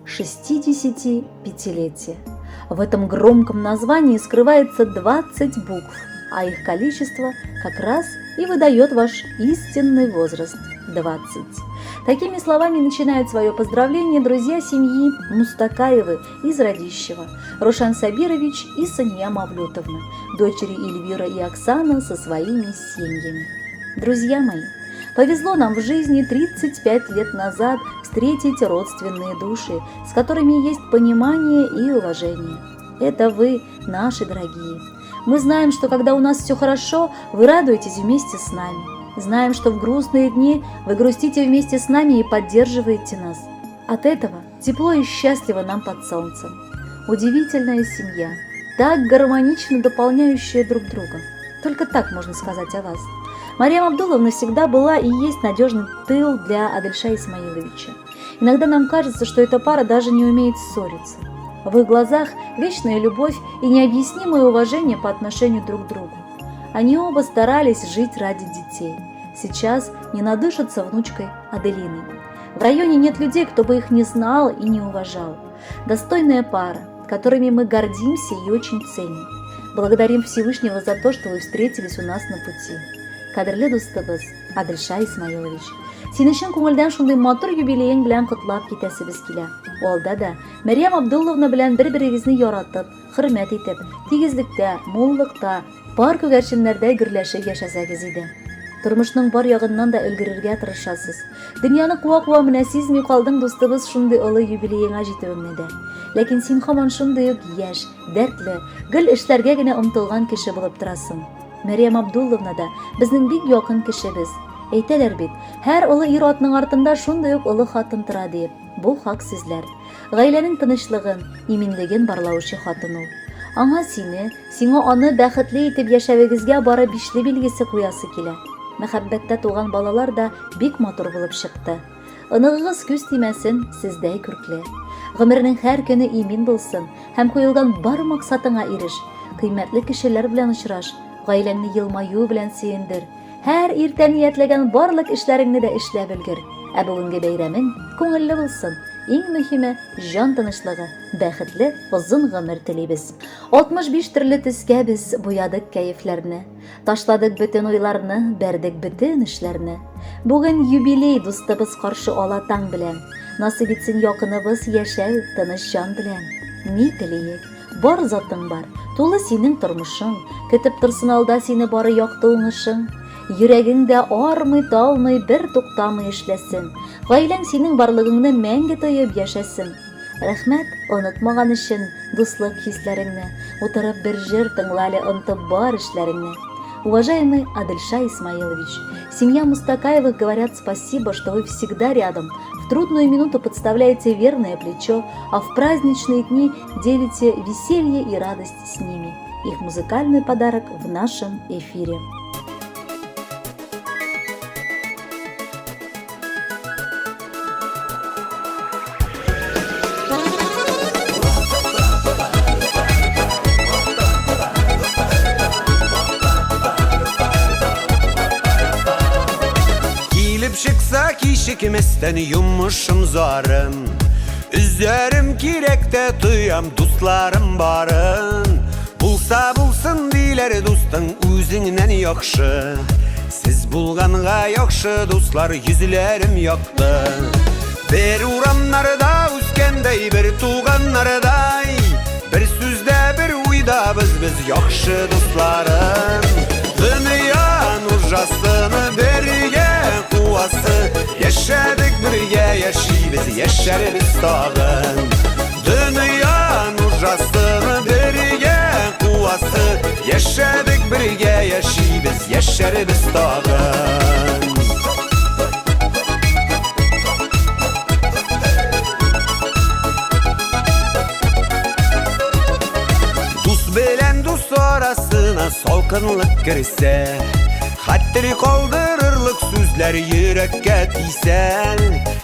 65-летие. В этом громком названии скрывается 20 букв, а их количество как раз и выдает ваш истинный возраст – 20. Такими словами начинают свое поздравление друзья семьи Мустакаевы из Радищева, Рошан Сабирович и Сания Мавлютовна, дочери Эльвира и Оксана со своими семьями. Друзья мои, повезло нам в жизни 35 лет назад встретить родственные души, с которыми есть понимание и уважение. Это вы, наши дорогие. Мы знаем, что когда у нас все хорошо, вы радуетесь вместе с нами. Знаем, что в грустные дни вы грустите вместе с нами и поддерживаете нас. От этого тепло и счастливо нам под солнцем. Удивительная семья, так гармонично дополняющая друг друга. Только так можно сказать о вас. Марьям Абдулловна всегда была и есть надежный тыл для Адельша Исмаиловича. Иногда нам кажется, что эта пара даже не умеет ссориться. В их глазах вечная любовь и необъяснимое уважение по отношению друг к другу. Они оба старались жить ради детей. Сейчас не надышатся внучкой Аделиной. В районе нет людей, кто бы их не знал и не уважал. Достойная пара, которыми мы гордимся и очень ценим. Благодарим Всевышнего за то, что вы встретились у нас на пути. Кадірлі достыбыз, Адельша Исмаилович. Сен үшін көңілден шундай матур юбилейің белән котлап китәсебез килә. Алда да Марьям Абдулловна белән бер-берегезне яратып, хөрмәт итеп, тигезлектә, муллыкта, бар күгәрченнәрдә гөрләшеп яшәсәгез иде. Тормышның бар ягыннан да өлгерергә тырышасыз. Дөньяны куа-куа менә сизми калдың достыбыз шундый олы юбилейңа җитүеңне дә. Ләкин син һаман шундый ук яшь, дәртле, гел эшләргә генә омтылган кеше булып торасың. Марьям Абдулловна да безнең бик якын кешебез. Әйтәләр бит, һәр олы ир-атның артында шундый ук олы хатын тора дип. Бу хак сүзләр. Гаиләнең тынычлыгын, иминлеген барлаучы хатын ул. Аңа сиңа аны бәхетле итеп яшәвегезгә бары бишле билгесе куясы килә. Мәхәббәттә туган балалар да бик матур булып чыкты.Ыныгыгыз күз тимәсен, сездәй күркле. Гомернең һәр көне имин булсын һәм куелган бар максатыңа иреш. Кыйммәтле кешеләр белән очраш, гаиләңне елмаю белән сөендер. Һәр иртә ниятләгән барлык эшләреңне дә эшләп өлгер. Ә бүгенге бәйрәмең күңелле булсын. Иң мөһиме җан тынычлыгы, бәхетле озын гомер телибез. 65 төрле төскә без буядык кәефләрне, ташладык бөтен уйларны, бәрдек бөтен эшләрне. Бүген юбилей дустыбыз каршы ала таң белән. Насыйп итсен якыныбыз яшәү тыныч җан белән. Ни телиек? Бар затың бар, тулы синең тормышың, көтеп торсын алда сине бары якты уңышың. Йөрәгеңдә армый-талмый, бер туктамый эшләсен. Гаиләң синең барлыгыңны мәңге тоеп яшәсен. Рәхмәт онытмаган өчен дуслык хисләреңне, утырып бер җыр тыңлали онытып бар эшләреңне. Уважаемый Адельша Исмаилович, семья Мустакаевых говорят спасибо, что вы всегда рядом. В трудную минуту подставляете верное плечо, а в праздничные дни делите веселье и радость с ними. Их музыкальный подарок в нашем эфире. Çıksa kişikmesden yumuşum zarım Üzlerim kirekte duyam dostlarım barın Bulsa bulsun diler dostun üzündən yakşı Siz bulganğa yakşı dostlar yüzlerim yaktı Bir uğramlarda üskendey bir tuğanlarday Bir süzde bir uyda biz yakşı dostlarım Dünya nurjasını berge kuvası Yaşadık birge yaşayız yaşarız dağın Dünya nurjasını berge kuvası Yaşadık birge yaşayız yaşarız dağın Dost bilen dost arasına salkınlık girse Hattiri kaldırırlık sözler yürekке tiysen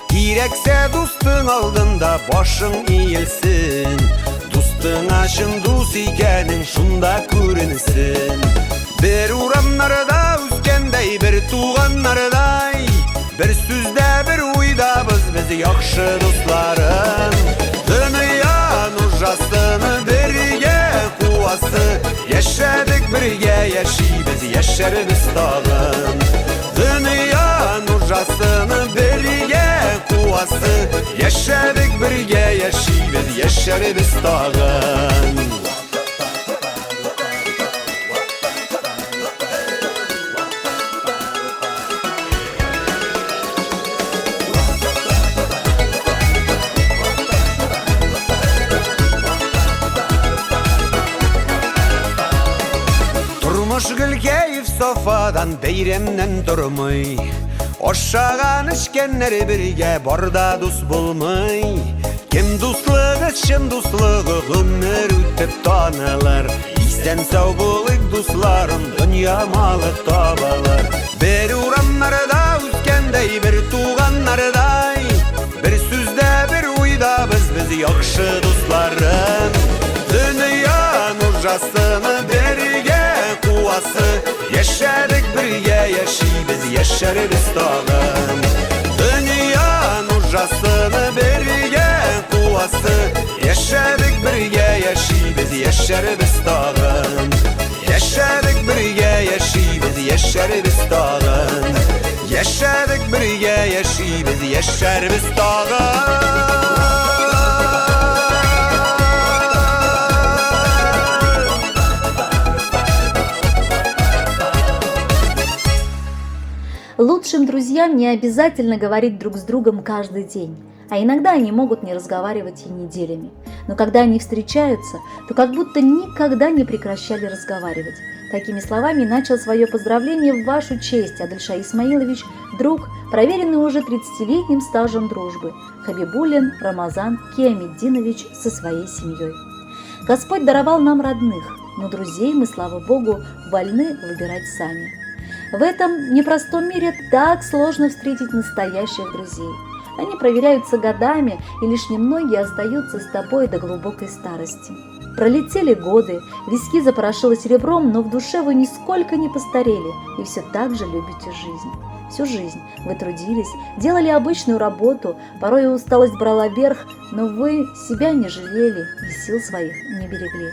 Gerekse dostun aldında başın eğilsin Dostun aşın dost ikenin şunda görünsün Bir uğramlarda üskendey bir tuğanlarday Bir süzde bir uydabız biz yaxşı dostlarım. Dünya nurjasını birge kuvası, yaşadık birge yaşayız yaşarız dağın. Dünya nurjasını birge kuvası, yaşadık birge yaşayız yaşarız dağın. Muşgul keyif sofadan beyremden durmay, oşağan içkenleri birge barda dus bulmay. Kim dostluğu çın dostluğu günler ütüp tanılar. İsten sağ bulayık dostlarım dünya malı tabalar. Bir uğranlarda üskendey bir tuğanlarday, bir süzde bir uyda biz yaxşı dostlarım. Dünya nurjasını birge kuvası, yaşadık birge yaşayız yaşarız dağın. Dünya nurjasını birge kuvası, yaşadık birge yaşayız yaşarız dağın. Yaşadık birge yaşayız yaşarız dağın. Yaşadık birge yaşayız yaşarız dağın. Лучшим друзьям не обязательно говорить друг с другом каждый день, а иногда они могут не разговаривать и неделями. Но когда они встречаются, то как будто никогда не прекращали разговаривать. Такими словами начал свое поздравление в вашу честь Адельшай Исмаилович, друг, проверенный уже 30-летним стажем дружбы, Хабибуллин Рамазан Киамеддинович со своей семьей. Господь даровал нам родных, но друзей мы, слава Богу, вольны выбирать сами. В этом непростом мире так сложно встретить настоящих друзей. Они проверяются годами, и лишь немногие остаются с тобой до глубокой старости. Пролетели годы, виски запорошило серебром, но в душе вы нисколько не постарели и все так же любите жизнь. Всю жизнь вы трудились, делали обычную работу, порой усталость брала верх, но вы себя не жалели и сил своих не берегли.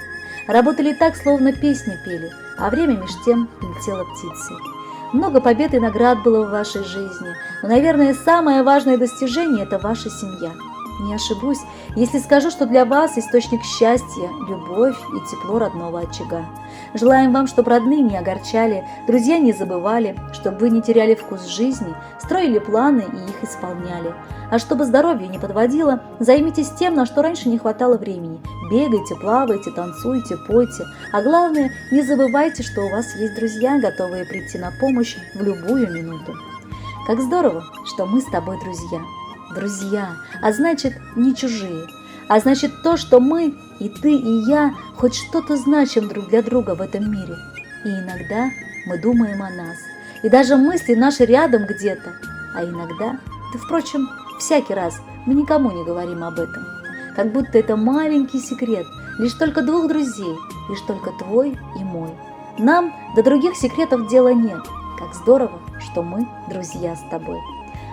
Работали так, словно песни пели, а время меж тем летело птицей. Много побед и наград было в вашей жизни, но, наверное, самое важное достижение – это ваша семья. Не ошибусь, если скажу, что для вас источник счастья, любовь и тепло родного очага. Желаем вам, чтобы родные не огорчали, друзья не забывали, чтобы вы не теряли вкус жизни, строили планы и их исполняли. А чтобы здоровье не подводило, займитесь тем, на что раньше не хватало времени. Бегайте, плавайте, танцуйте, пойте. А главное, не забывайте, что у вас есть друзья, готовые прийти на помощь в любую минуту. Как здорово, что мы с тобой друзья. Друзья, а значит, не чужие. А значит, то, что мы, и ты, и я, хоть что-то значим друг для друга в этом мире. И иногда мы думаем о нас. И даже мысли наши рядом где-то. А иногда, да, впрочем, всякий раз мы никому не говорим об этом. Как будто это маленький секрет, лишь только двух друзей, лишь только твой и мой. Нам до других секретов дела нет. Как здорово, что мы друзья с тобой.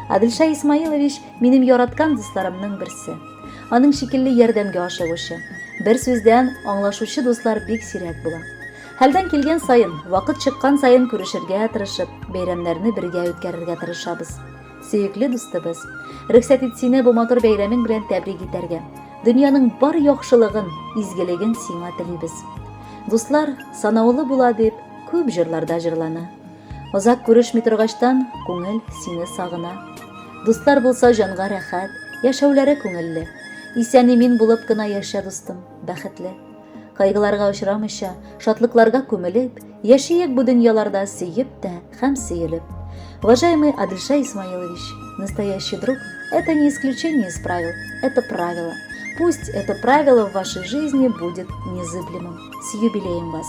Адельшай Исмаилович минем яраткан дусларымның берсе. Аның шикелле ярдәмгә ашыгучы. Бер сүздән аңлашучы дуслар бик сирәк була. Хәлдән килгән сайын, вакыт чыккан сайын күрешергә тырышып, бәйрәмнәрне бергә үткәрергә тырышабыз. Сөекле дустыбыз, рөхсәт ит сине бу матур бәйрәмең белән тәбрик итәргә. Дөньяның бар яхшылыгын, изгелеген сиңа телибез. Дуслар санаулы була дип, күп җырларда җырлана. Озак күрешми торгачтан күңел сине сагына. Дуслар булса җанга рәхәт, яшәүләре күңелле. Исән имин булып кына яшә, дустым, бәхетле. Кайгыларга очрамыйча, шатлыкларга күмелеп, яшиек бу дөньяларда сөеп тә һәм сөелеп. Уважаемый Адельшай Исмаилович, настоящий друг – это не исключение из правил, это правило. Пусть это правило в вашей жизни будет незыблемым. С юбилеем вас!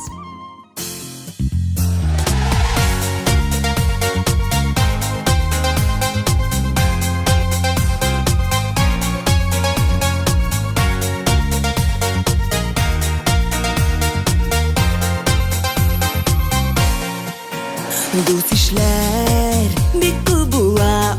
Дус ишләр бик күп була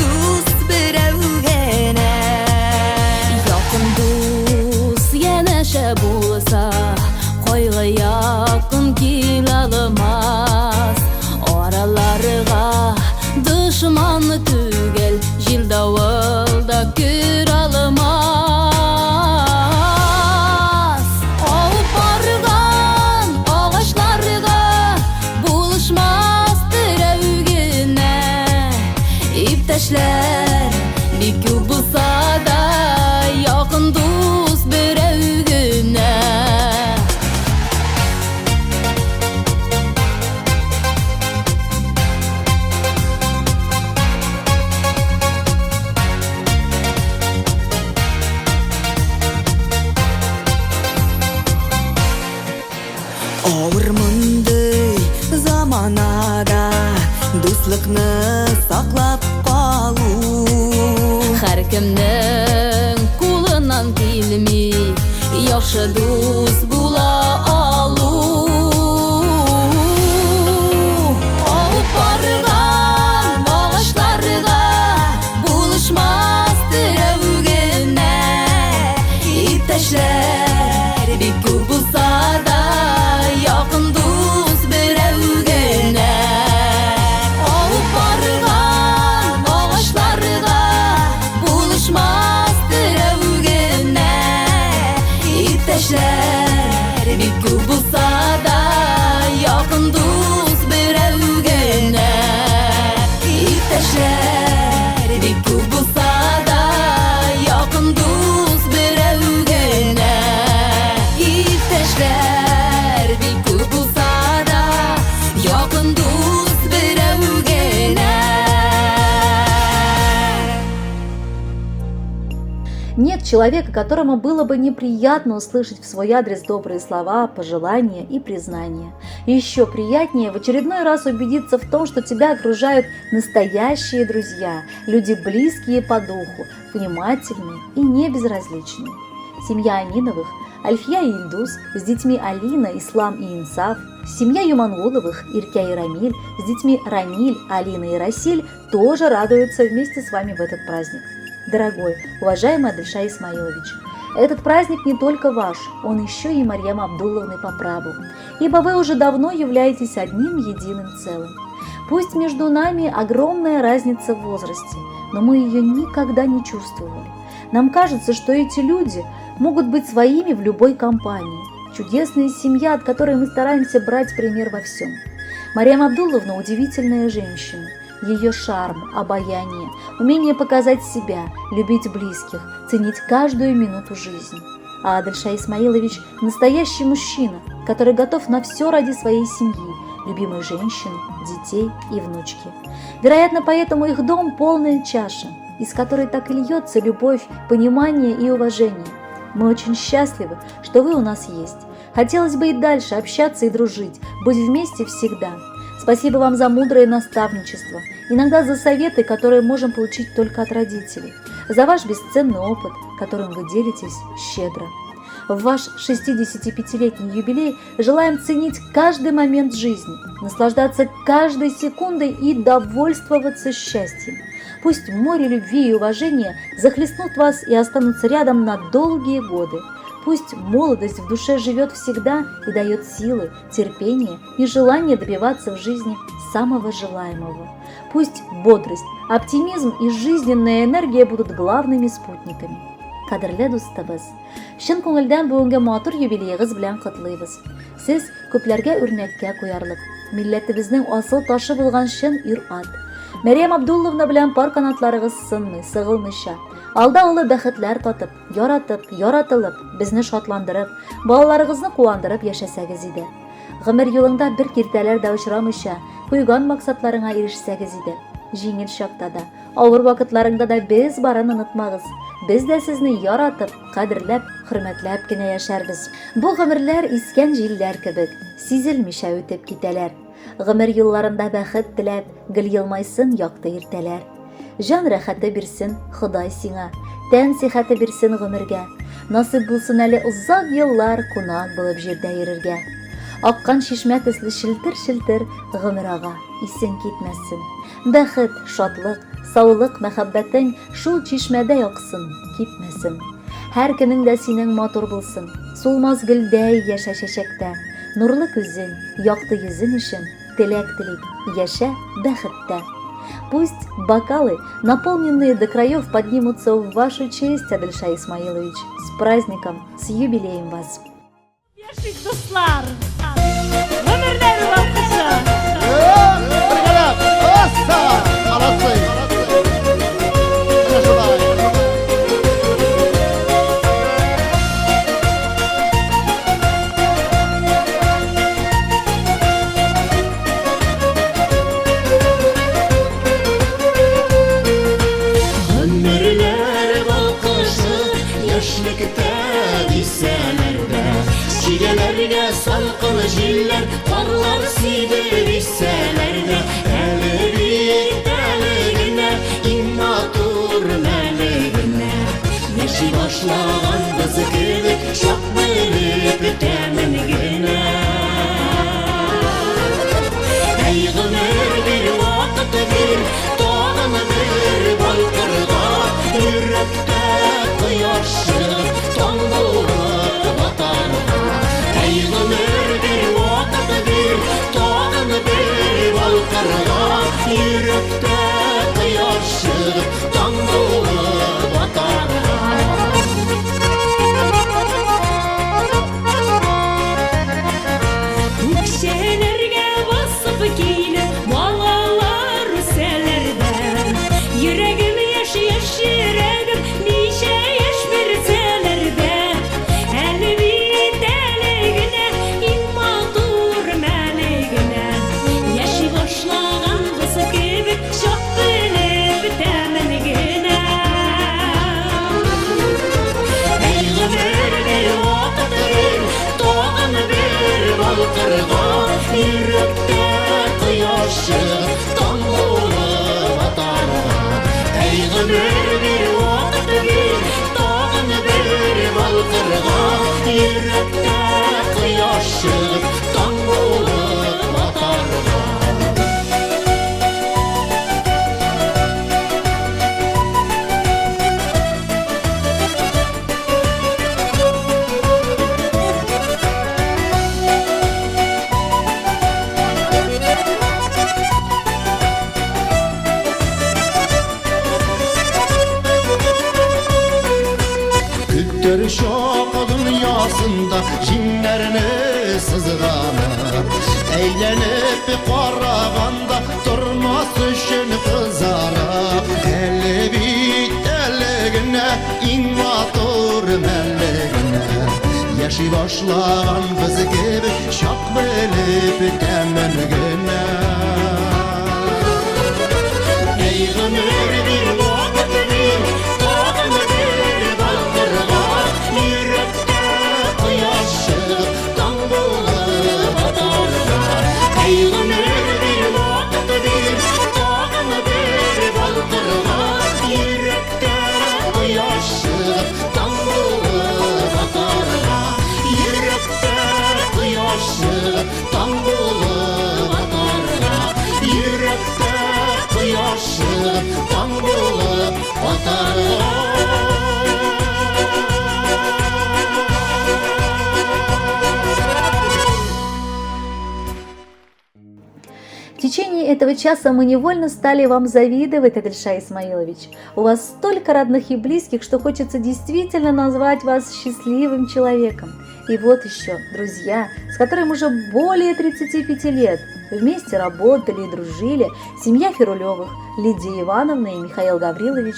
дус берәүгенә. Якын дус янәшә булса, кайгы якын килә алмас. Араларга дошман түгел, җил давылда күр алмас. Алып барган агачларга булышмас берәүгенә. Иптәшләр бик күп булса да, якын дус берәүгенә. Авыр мондый заманада дуслыкны саклап калу. Һәркемнең кулыннан килми яхшы дус була алу. Алып барган агачларга булышмас берәүгенә. Иптәшләр бик күп булса да, якын дус берәүгенә. Алып барган агачларга булышмас берәүгенә. Иптәшләр бик күп булса да, якын дус берәүгенә. Иптәшләр бик күп булса да, якын дус берәүгенә. Иптәшләр бик күп булса да, якын дус берәүгенә. Нет человека, которому было бы неприятно услышать в свой адрес добрые слова, пожелания и признания. И еще приятнее в очередной раз убедиться в том, что тебя окружают настоящие друзья, люди близкие по духу, внимательные и не безразличные. Семья Аминовых, Альфия и Ильдус, с детьми Алина, Ислам и Инсаф, семья Юмангуловых, Иркя и Рамиль, с детьми Рамиль, Алина и Расиль тоже радуются вместе с вами в этот праздник. Дорогой, уважаемый Адельшай Исмаилович, этот праздник не только ваш, он еще и Марьям Абдулловны по праву, ибо вы уже давно являетесь одним единым целым. Пусть между нами огромная разница в возрасте, но мы ее никогда не чувствовали. Нам кажется, что эти люди могут быть своими в любой компании. Чудесная семья, от которой мы стараемся брать пример во всем. Марьям Абдулловна – удивительная женщина. Ее шарм, обаяние, умение показать себя, любить близких, ценить каждую минуту жизни. А Адельшай Исмаилович – настоящий мужчина, который готов на все ради своей семьи, любимой женщины, детей и внучки. Вероятно, поэтому их дом – полная чаша, из которой так и льется любовь, понимание и уважение. Мы очень счастливы, что вы у нас есть. Хотелось бы и дальше общаться и дружить, быть вместе всегда. Спасибо вам за мудрое наставничество, иногда за советы, которые можем получить только от родителей, за ваш бесценный опыт, которым вы делитесь щедро. В ваш 65-летний юбилей желаем ценить каждый момент жизни, наслаждаться каждой секундой и довольствоваться счастьем. Пусть море любви и уважения захлестнут вас и останутся рядом на долгие годы. Пусть молодость в душе живет всегда и дает силы, терпение и желание добиваться в жизни самого желаемого. Пусть бодрость, оптимизм и жизненная энергия будут главными спутниками. Кадерле дустыбыз, шын күңелдән бүгенге матур юбилейгыз белән котлыйбыз. Сез күпләргә үрнәккә куярлык, милләтебезнең асыл ташы булган шын ир-ат. Марьям Абдулловна белән пар канатларыгыз сынмый, сыгылмыйча. Алда улы бәхетләр татып, яратылып, безне шатландырып, балаларыгызны куандырып яшәсәгез иде. Гомер юлында бер киртәләр дә очрамыйча, куйган максатларыңа ирешсәгез иде. Җиңел чакта да, авыр вакытларыңда да без барын онытмагыз. Без дә сезне яратып, кадерләп, хөрмәтләп кенә яшәрбез. Бу гомерләр искән җилләр кебек, сизелмичә үтеп китәләр. Гомер юлларында бәхет теләп, гөл елмайсын якты иртәләр. Жан рәхәте бирсен Ходай сиңа, тән сихәте бирсен гомергә. Насыйп булсын әле озак еллар кунак булып җирдә йөрергә. Аккан шишмә төсле челтер-челтер гомер ага, исең китмәсен. Бәхет, шатлык, саулык, мәхәббәтең шул чишмәдә яксын, китмәсен. Һәр көнең дә синең матур булсын, сулмас гөлдәй яшә чәчәктә. Нурлы күзең, якты йөзең өчен теләк телик, яшә бәхеттә. Пусть бокалы, наполненные до краев, поднимутся в вашу честь, Адельшай Исмаилович. С праздником, с юбилеем вас! Яшик дуслар, гомерләре балкышы. Ömürler balkışı yaşlıkta disseler de Çiğelerge salkın jiller parlar sidir disseler de Eli bir deligine immatur meligine Yaşı başlayan kızı gibi şok verip temenigine Ey gümür bir vakit bir doğan bir balkırga Yürekte kıyaşı tanrılık vatanına Ey gümür bir vakit bir doğan bir balkırga Yürekte kıyaşı tanrılık vatanınaÜkşelerge basıp giyine Bağlar selerden Yüreğim yaş yüreğim Nişe yaş bir selerde Elvi deligine İmmatur meligine Yaşı başlayan kızı gibi Şok bilip temenigine Ey gümür bir vakit bir Doğan bir balkırga Yürekte kıyaşı tanrılı vatanına Ey gümür bir vakit bir Doğan bir balkırga Yürekte kıyaşı tanrılı vatanına Küttür şok dünyasında cinlerini sızganır Eğlenip qaraganda durmaz üçün kızarıp Eli bitteligine invator melligine Yaşı başlayan kız gibi şak bilip temenigine Ey gümür bir vakit bir doğan bir balkırga Yürekte kıyaşı tanrılı vatanına Ey gümür bir vakit bir doğan bir balkırga Yürekte kıyaşı tanrılı vatanına Yürekte kıyaşı tanrılı vatanına Yürekte kıyaşı tanrılı vatanına В течение этого часа мы невольно стали вам завидовать, Адельшай Исмаилович. У вас столько родных и близких, что хочется действительно назвать вас счастливым человеком. И вот еще, друзья, с которыми уже более 35 лет вместе работали и дружили, семья Фирулевых, Лидия Ивановна и Михаил Гаврилович,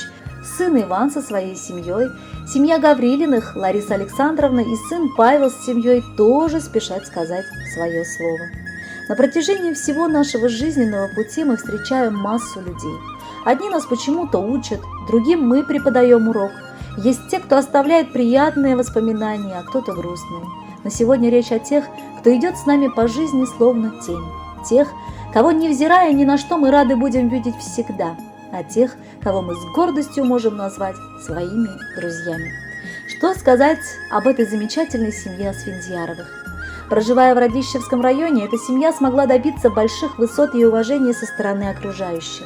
сын Иван со своей семьей, семья Гаврилиных, Лариса Александровна и сын Павел с семьей тоже спешат сказать свое слово. На протяжении всего нашего жизненного пути мы встречаем массу людей. Одни нас почему-то учат, другим мы преподаем урок. Есть те, кто оставляет приятные воспоминания, а кто-то грустные. Но сегодня речь о тех, кто идет с нами по жизни словно тень. Тех, кого, невзирая ни на что, мы рады будем видеть всегда. А тех, кого мы с гордостью можем назвать своими друзьями. Что сказать об этой замечательной семье Асфендияровых? Проживая в Радищевском районе, эта семья смогла добиться больших высот и уважения со стороны окружающих.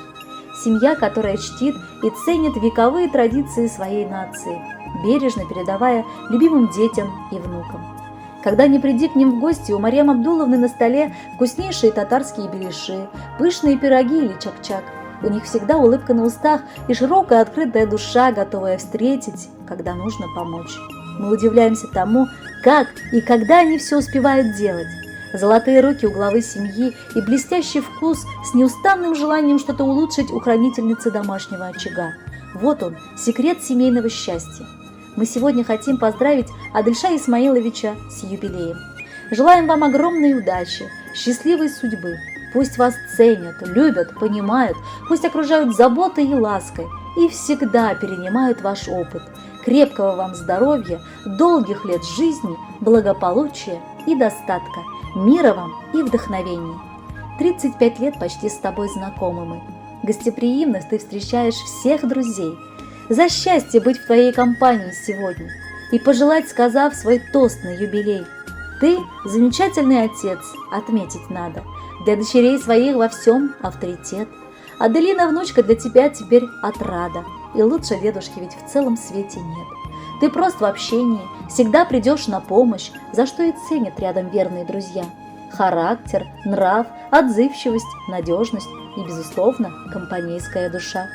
Семья, которая чтит и ценит вековые традиции своей нации, бережно передавая любимым детям и внукам. Когда не приди к ним в гости, у Марьям Абдулловны на столе вкуснейшие татарские беляши, пышные пироги или чак-чак. У них всегда улыбка на устах и широкая открытая душа, готовая встретить, когда нужно помочь. Мы удивляемся тому, как и когда они все успевают делать. Золотые руки у главы семьи и блестящий вкус с неустанным желанием что-то улучшить у хранительницы домашнего очага. Вот он, секрет семейного счастья. Мы сегодня хотим поздравить Адельша Исмаиловича с юбилеем. Желаем вам огромной удачи, счастливой судьбы. Пусть вас ценят, любят, понимают, пусть окружают заботой и лаской и всегда перенимают ваш опыт. Крепкого вам здоровья, долгих лет жизни, благополучия и достатка, мира вам и вдохновения. 35 лет почти с тобой знакомы мы. Гостеприимно ты встречаешь всех друзей. За счастье быть в твоей компании сегодня и пожелать, сказав свой тост на юбилей. Ты замечательный отец, отметить надо. Для дочерей своих во всем авторитет. Аделина, внучка, для тебя теперь отрада. И лучше дедушки ведь в целом свете нет. Ты прост в общении, всегда придешь на помощь, за что и ценят рядом верные друзья. Характер, нрав, отзывчивость, надежность и, безусловно, компанейская душа.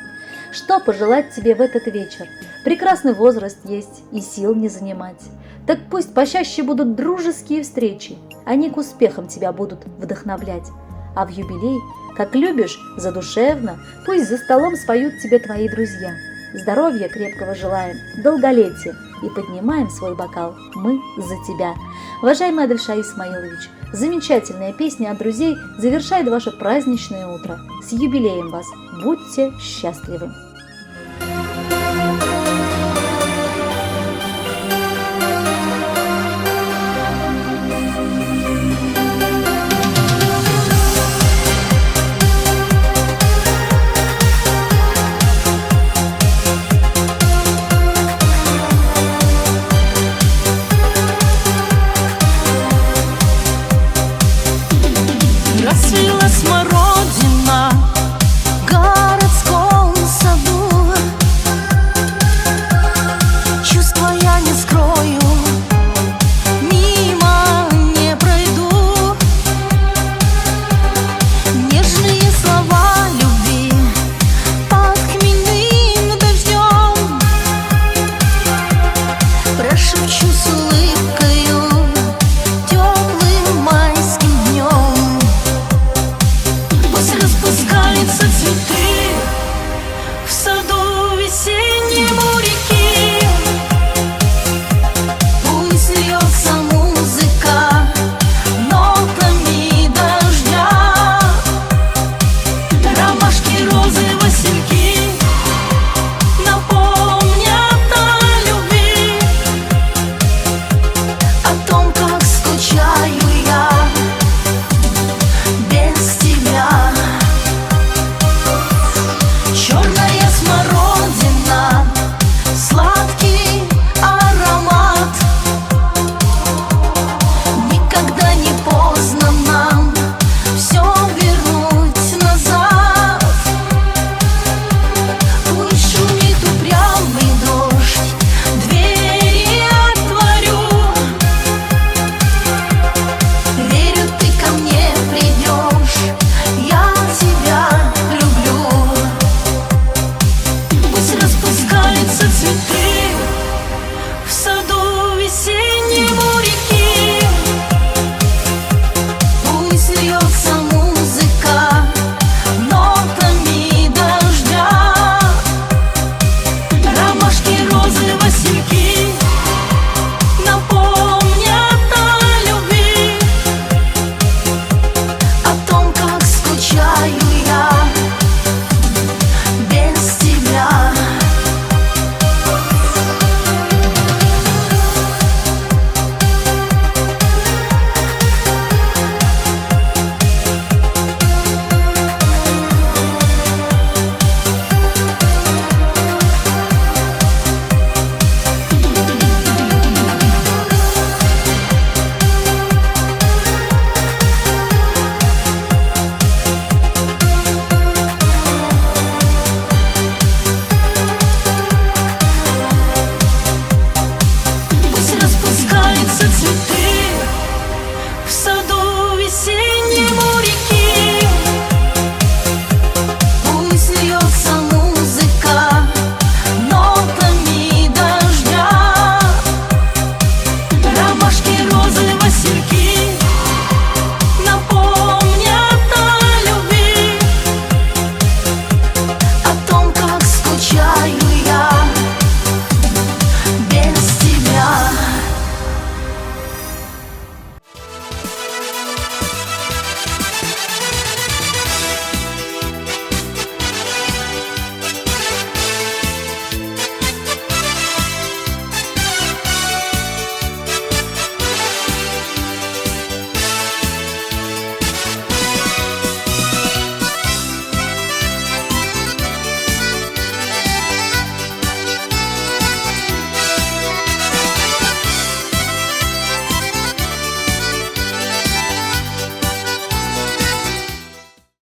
Что пожелать тебе в этот вечер? Прекрасный возраст есть и сил не занимать. Так пусть почаще будут дружеские встречи, они к успехам тебя будут вдохновлять. А в юбилей, как любишь, задушевно, пусть за столом споют тебе твои друзья. Здоровья крепкого желаем, долголетия и поднимаем свой бокал мы за тебя. Уважаемый Адельша Исмаилович, замечательная песня от друзей завершает ваше праздничное утро. С юбилеем вас! Будьте счастливы!